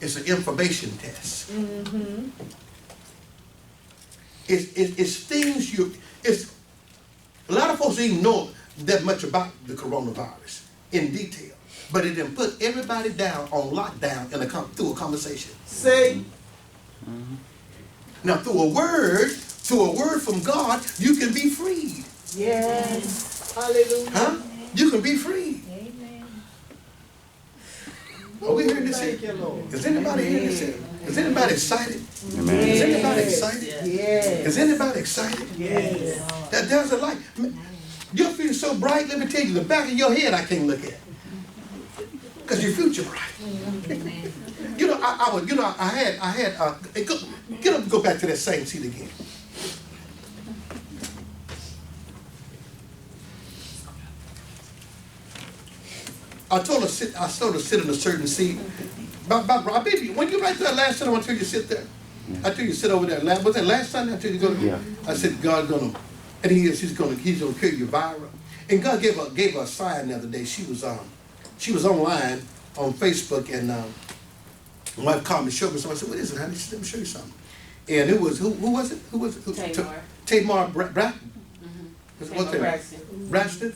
It's an information test. It's things it's a lot of folks don't even know that much about the coronavirus in detail, but it didn't put everybody down on lockdown through a conversation. See? Now through a word from God, you can be freed. Yes. Hallelujah. Huh? You can be freed. Amen. Are we hearing this Thank here? you, Lord. Is anybody hearing this here? Is anybody excited? Amen. Is anybody excited? Yes. Is anybody excited? Yes. That there's a light. Your future so bright, let me tell you, the back of your head I can't look at. Because your future bright. You know, I had, get up and go back to that same seat again. I told her sit in a certain seat. Baby, when you right there last time I told you to sit there. I told you to sit over there. Was that last time I told you to go? Yeah. I said God's gonna, and he's gonna cure your viral. And God gave her a sign the other day. She was online on Facebook, and my wife called me, showed me something. I said, "What is it, honey?" She said, "Let me show you something." And it was who was it? Who was it? Tamar. Tamar Braxton. What's Tamar that? Braxton.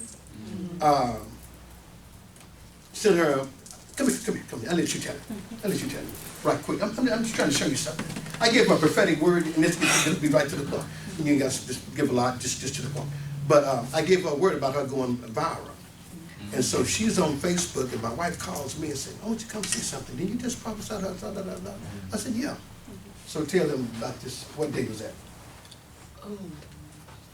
Send her. Come here. I'll let you tell her. Right quick. I'm just trying to show you something. I gave her a prophetic word, and this will be right to the point. You ain't got to just give a lot, just to the point. But I gave her a word about her going viral. And so she's on Facebook, and my wife calls me and says, "Oh, won't you come see something? Did you just prophesy?" I said, "Yeah." So tell them about this. What day was that? Oh,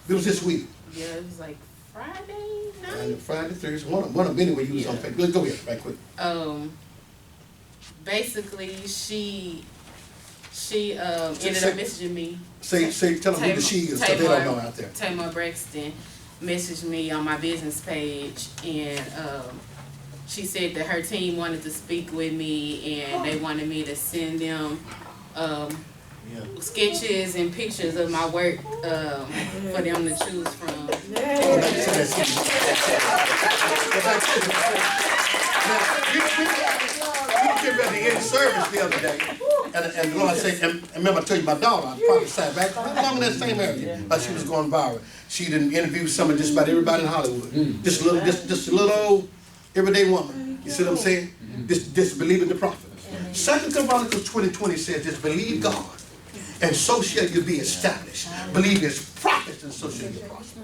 It was this week. yeah, it was like Friday night. Friday, Thursday, one of them anyway, you was on Facebook. Let's go here, right quick. Basically, she ended up messaging me. Tell them who the she is, because they don't know out there. Tamar Braxton messaged me on my business page, and she said that her team wanted to speak with me, and they wanted me to send them sketches and pictures of my work for them to choose from. You get ready to in service the other day, and the Lord said, and remember I told you my daughter, I prophesied back along in that same area, but she was going viral. She done interviewed some of just about everybody in Hollywood. Just a little old everyday woman. You see what I'm saying? Just believe in the prophet. 2 Chronicles 20:20 says, just believe God, and so shall you be established. Believe his prophets, and so shall you prosper.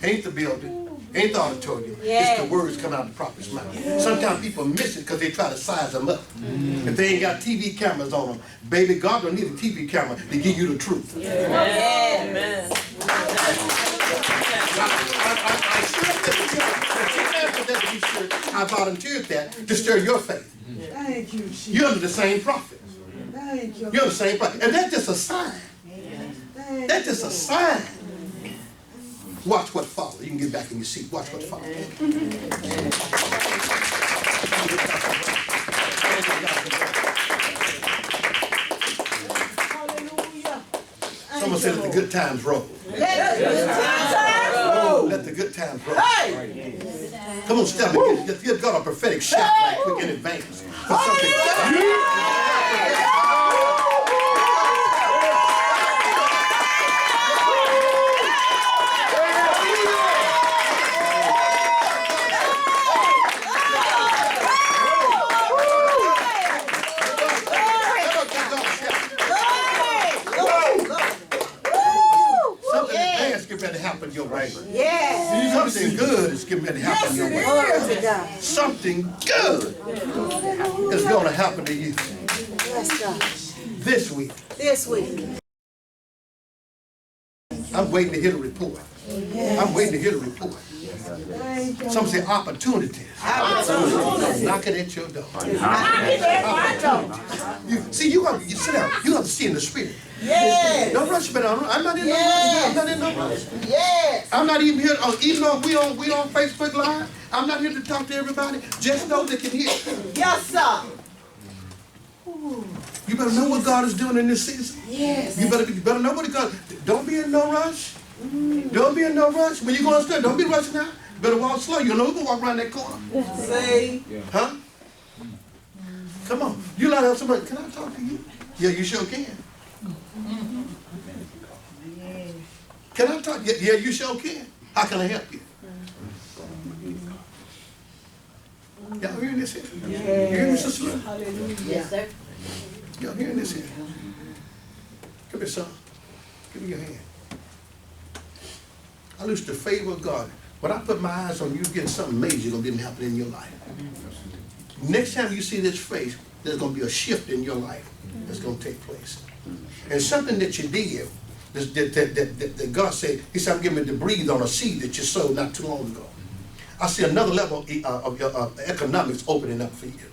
Ain't the building, ain't the auditorium, it's the words coming out of the prophet's mouth. Sometimes people miss it because they try to size them up. If they ain't got TV cameras on them, baby, God don't need a TV camera to give you the truth. Amen. I volunteered that to stir your faith. Thank you, Jesus. You're under the same prophet. Thank you. You're the same prophet. And that's just a sign. That's just a sign. Watch what follows. You can get back in your seat. Watch what follows. Hallelujah. Someone said, let the good times roll. Let the good times roll. Let the good times roll. Hey. Come on, step and give God a prophetic shout right quick in advance for something. Something advanced getting ready to happen your way. Yes. Something good is getting ready to happen your way. Glory to God. Something good is going to happen to you Yes, God. this week. This week. I'm waiting to hear the report. I'm waiting to hear the report. Some say opportunities. Knocking at your door. See, you sit down. You have to see in the spirit. Yes. Don't rush me down. I'm not in no rush. I'm not in no rush. Yes. I'm not even here. Even though we on Facebook Live, I'm not here to talk to everybody. Just those that can hear. Yes, sir. You better know what God is doing in this season. Yes. You better know what God. Don't be in no rush. Don't be in no rush. When you go upstairs, don't be rushing out. You better walk slow. You know who's gonna walk around that corner. See? Huh? Come on. You like to have somebody. Can I talk to you? Yeah, you sure can. Can I talk? Yeah, you sure can. How can I help you? Y'all hearing this here? You hearing this, Sister Lynn? Yes, sir. Y'all hearing this here? Come here, son. Give me your hand. I lose the favor of God. When I put my eyes on you, getting something major gonna be happening in your life. Next time you see this face, there's gonna be a shift in your life that's gonna take place. And something that you did, that God said, he said, I'm giving you to breathe on a seed that you sowed not too long ago. I see another level of your economics opening up for you.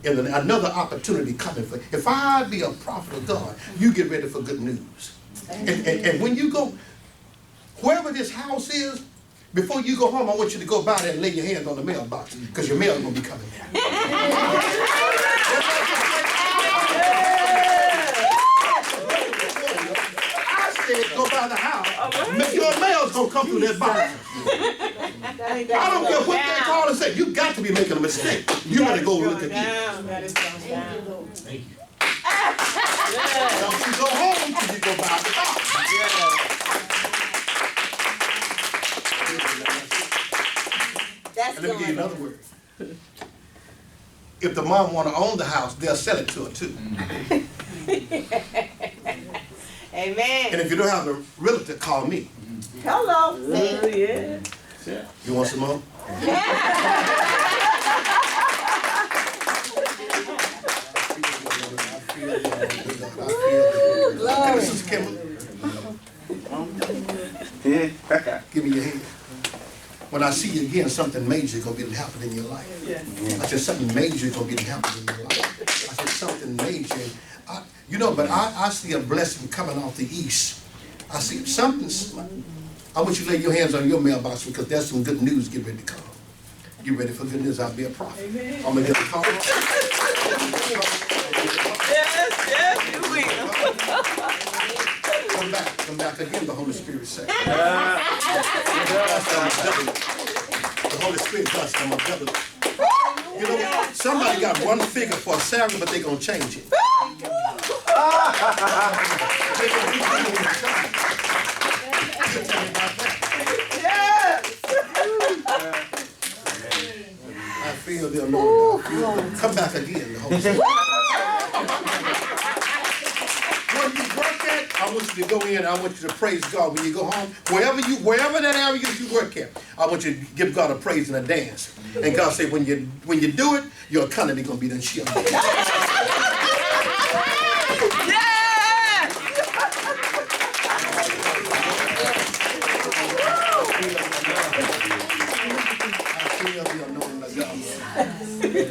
And another opportunity coming for you. If I be a prophet of God, you get ready for good news. And when you go, wherever this house is, before you go home, I want you to go by there and lay your hands on the mailbox, because your mail is going to be coming down. I said go by the house. Your mail's going to come through that box. I don't care what they call and say. You got to be making a mistake. You better go look at this. Thank you. Don't you go home till you go by the house. That's And let me give you another word. If the mom want to own the house, they'll sell it to her too. Amen. And if you don't have a realtor, call me. Hello. Yeah. You want some more? Come, Sister Kimberly. Give me your hand. When I see you again, something major is going to be happening in your life. I said something major is going to be happening in your life. I said something major. But I see a blessing coming off the east. I see something. I want you to lay your hands on your mailbox, because there's some good news getting ready to come. Get ready for good news. I'll be a prophet. I'm going to get a call. Yes, you will. Come back again, the Holy Spirit said. The Holy Spirit does come up. You know what? Somebody got one figure for a salary, but they gonna change it. I feel the anointing. Come back again, the Holy Spirit. When you work at, I want you to go in, I want you to praise God. When you go home, wherever that area you work at, I want you to give God a praise and a dance. And God say, when you do it, your economy gonna be done shit.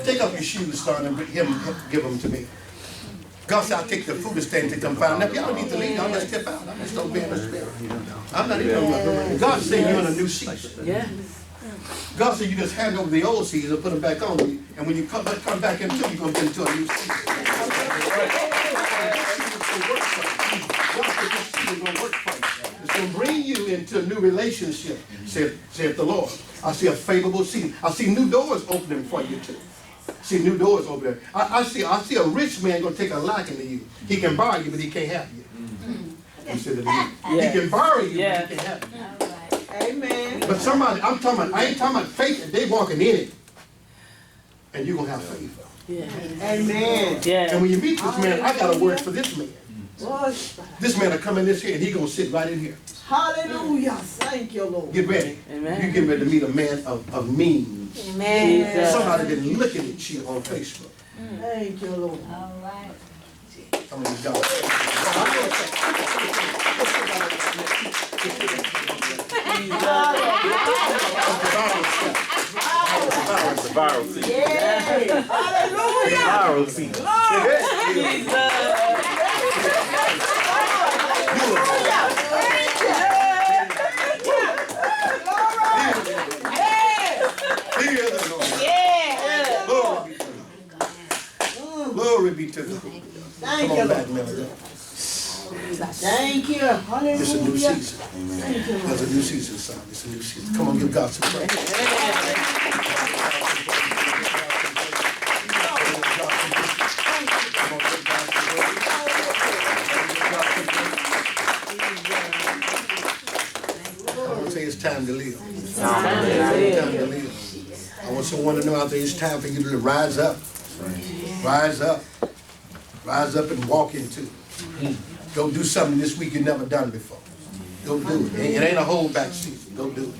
Take off your shoes, son, and give them to me. God said, I'll take the food stand to come find them. Y'all need to leave. Y'all just step out. I'm just don't be in the spirit. I'm not even. God said you're in a new season. Yeah. God said you just hand over the old season and put them back on. And when you come back into it, you're going to get into a new season. It's going to bring you into a new relationship, said the Lord. I see a favorable season. I see new doors opening for you too. See new doors opening. I see a rich man going to take a liking to you. He can borrow you, but he can't have you. He said to me, he can borrow you, but he can't have you. Amen. But somebody, I ain't talking about faith, they walking in it. And you're going to have favor. Yeah. Amen. Yeah. And when you meet this man, I got a word for this man. This man will come in this here and he going to sit right in here. Hallelujah. Thank you, Lord. Get ready. Amen. You get ready to meet a man of means. Amen. Somebody been looking at you on Facebook. Thank you, Lord. All right. I mean, God. It's a viral seed. Yeah. Hallelujah. Viral seed. Glory be to God. Thank Come you, on back, Lord. Melody. Thank you. Hallelujah. It's a new season. Thank you, Lord. There's a new season, son. It's a new season. Come on, give God some praise. I want to say it's time to live. It's time to live. I want someone to know out there it's time for you to rise up. Rise up. Rise up and walk into it. Go do something this week you've never done before. Go do it. It ain't a holdback season. Go do it.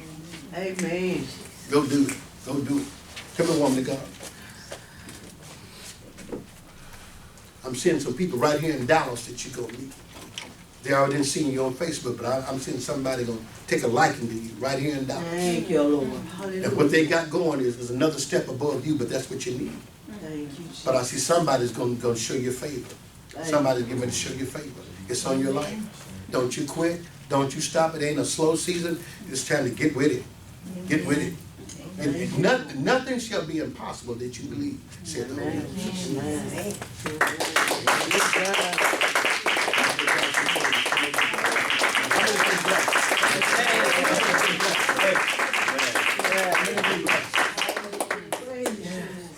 Amen. Go do it. Go do it. Come on, woman of God. I'm seeing some people right here in Dallas that you're going to meet. They already seen you on Facebook, but I'm seeing somebody going to take a liking to you right here in Dallas. Thank you, Lord. Hallelujah. And what they got going is another step above you, but that's what you need. Thank you, Jesus. But I see somebody's going to show you favor. Somebody's getting ready to show you favor. It's on your life. Don't you quit. Don't you stop. It ain't a slow season. It's time to get with it. Get with it. Nothing shall be impossible that you believe, said the Lord.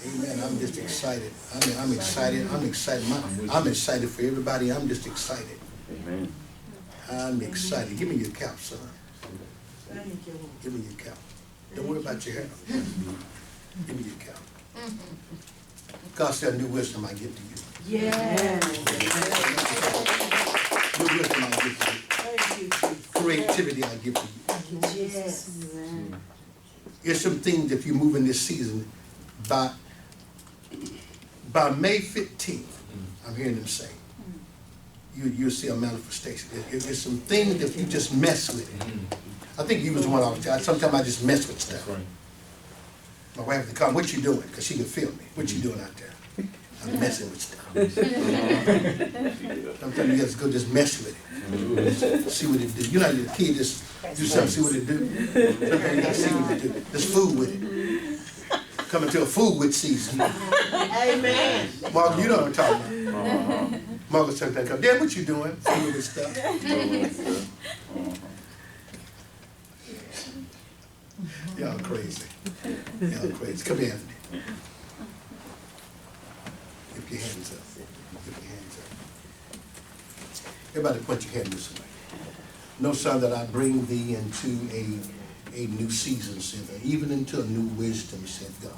Amen. I'm just excited. I'm excited. I'm excited. I'm excited for everybody. I'm just excited. Amen. I'm excited. Give me your cap, son. Thank you, Lord. Give me your cap. Don't worry about your hair. Give me your cap. God said, new wisdom I give to you. Yes. New wisdom I give to you. Thank you, Jesus. Creativity I give to you. Yes. There's some things if you move in this season, by May 15th, I'm hearing them say, you'll see a manifestation. There's some things that you just mess with it. I think you was the one I was telling. Sometimes I just mess with stuff. My wife had to come, what you doing? Because she can feel me. What you doing out there? I'm messing with stuff. Sometimes you just go just mess with it. See what it do. You know, your kid just do something, see what it do. Sometimes you gotta see what it do. Just fool with it. Coming to a fool with season. Amen. Mark, you know what I'm talking about. Mark sometimes come, Dad, what you doing? Fool with stuff. Y'all crazy. Y'all crazy. Come here, Anthony. Lift your hands up. Lift your hands up. Everybody put your hand this way. Know, son, that I bring thee into a new season, said God, even into a new wisdom, said God.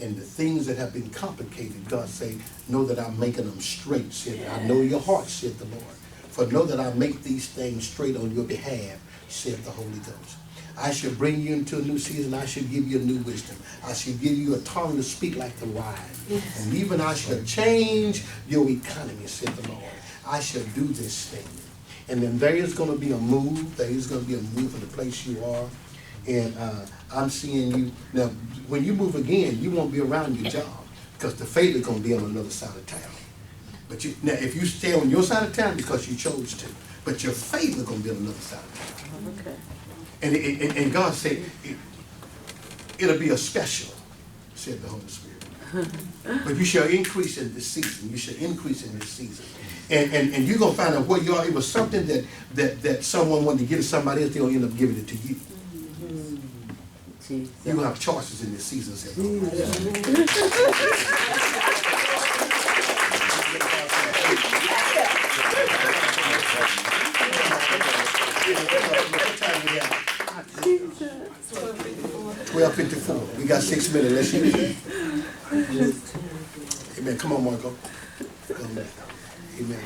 And the things that have been complicated, God say, know that I'm making them straight, said God. I know your heart, said the Lord. For know that I make these things straight on your behalf, said the Holy Ghost. I shall bring you into a new season. I shall give you a new wisdom. I shall give you a tongue to speak like the wise. Yes. And even I shall change your economy, said the Lord. I shall do this thing. And then there is going to be a move. There is going to be a move from the place you are. And I'm seeing you. Now, when you move again, you won't be around your job because the favor is going to be on another side of town. But now, if you stay on your side of town because you chose to, but your favor is going to be on another side of town. Okay. And God said, it'll be a special, said the Holy Spirit. But you shall increase in this season. You shall increase in this season. And you're going to find out where you are. It was something that someone wanted to give to somebody else. They'll end up giving it to you. You're going to have choices in this season, said the Lord. What time we have? 12:54. We got 6 minutes. Let's use it. Amen. Come on, Marco. Amen. Amen.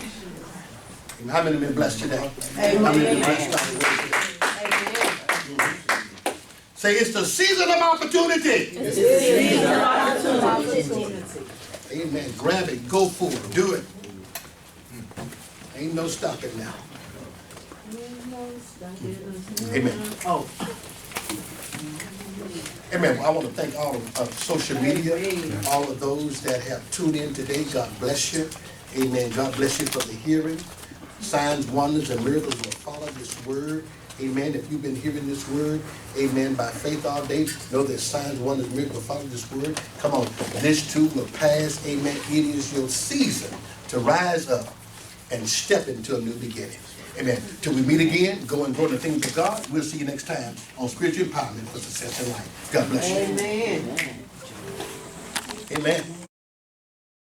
How many been blessed today? Amen. How many been blessed by the word today? Amen. Say, it's the season of opportunity. It's the season of opportunity. Amen. Grab it. Go for it. Do it. Ain't no stopping now. Amen. Oh. Amen. I want to thank all of social media, all of those that have tuned in today. God bless you. Amen. God bless you for the hearing. Signs, wonders, and miracles will follow this word. Amen. If you've been hearing this word, amen, by faith all day, know that signs, wonders, miracles will follow this word. Come on. This too will pass. Amen. It is your season to rise up and step into a new beginning. Amen. Till we meet again, go and grow in the things of God. We'll see you next time on Spiritual Empowerment for Success in Life. God bless you. Amen. Amen.